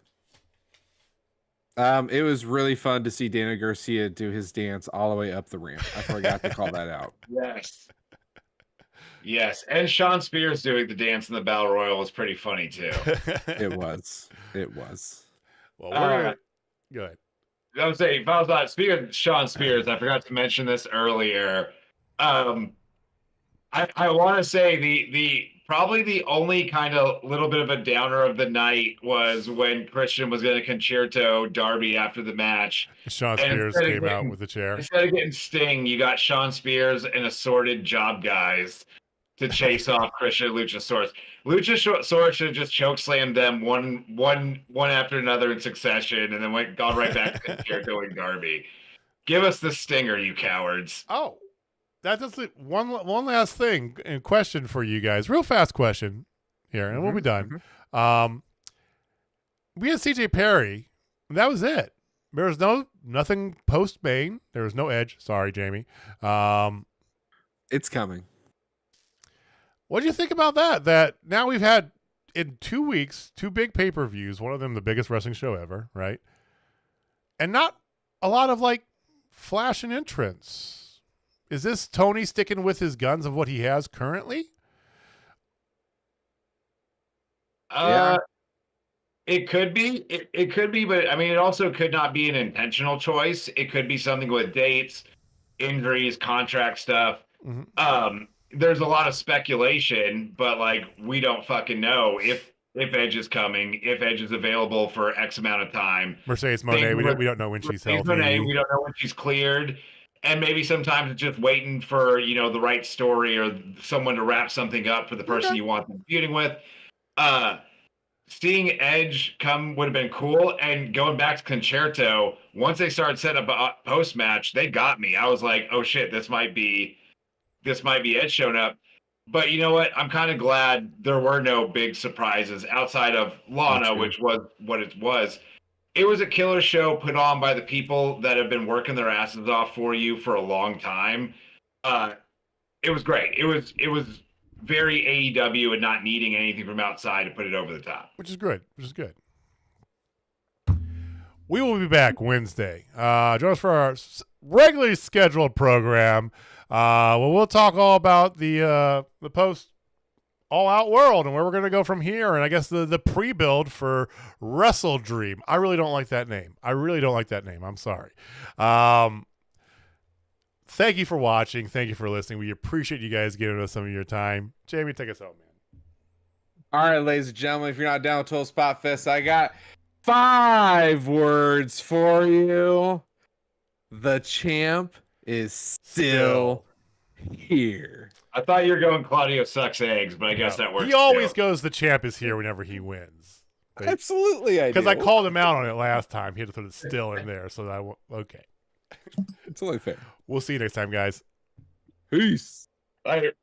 It was really fun to see Daniel Garcia do his dance all the way up the ramp. I forgot to call that out. Yes. Yes. And Sean Spears doing the dance in the Battle Royal was pretty funny too. It was. Well, we're good. I was saying, final thought. Speaking of Sean Spears, I forgot to mention this earlier. I want to say the probably the only kind of little bit of a downer of the night was when Christian was going to concerto Darby after the match. Sean Spears came out with the chair. Instead of getting Sting, you got Sean Spears and assorted job guys to chase off Christian and Luchasaurus. Luchasaurus should have just chokeslammed them one after another in succession and then gone right back to concerto and Darby. Give us the stinger, you cowards. Oh. That does one last thing and question for you guys. Real fast question here, and we'll be done. We had CJ Perry, and that was it. There was nothing post main. There was no Edge. Sorry, Jamie. It's coming. What do you think about that? That now we've had in 2 weeks 2 big pay-per-views. One of them the biggest wrestling show ever, right? And not a lot of flash an entrance. Is this Tony sticking with his guns of what he has currently? Yeah. It could be. It could be, but I mean, it also could not be an intentional choice. It could be something with dates, injuries, contract stuff. Mm-hmm. There's a lot of speculation, but like we don't fucking know if Edge is coming, if Edge is available for X amount of time. Mercedes Moné, we don't know when she's healthy. Moné, we don't know when she's cleared. And maybe sometimes it's just waiting for, the right story or someone to wrap something up for the person you want them feuding with. Seeing Edge come would have been cool. And going back to Concerto, once they started setting up a post match, they got me. I was like, oh shit, this might be Edge showing up. But you know what? I'm kind of glad there were no big surprises outside of Lana, which was what it was. It was a killer show put on by the people that have been working their asses off for you for a long time. It was great. It was very AEW and not needing anything from outside to put it over the top. Which is good. We will be back Wednesday. Join us for our regularly scheduled program. We'll talk all about the post All Out world and where we're going to go from here. And I guess the pre-build for Wrestle Dream. I really don't like that name. I'm sorry. Thank you for watching. Thank you for listening. We appreciate you guys giving us some of your time. Jamie, take us home, man. All right, ladies and gentlemen, if you're not down with Total Spotfest, I got 5 words for you. The champ is still here. I thought you were going Claudio sucks eggs, but I guess that works. He always goes the champ is here whenever he wins. Absolutely, I do. Because I called him out on it last time. He had to put it still in there. So okay. It's only fair. We'll see you next time, guys. Peace. Later.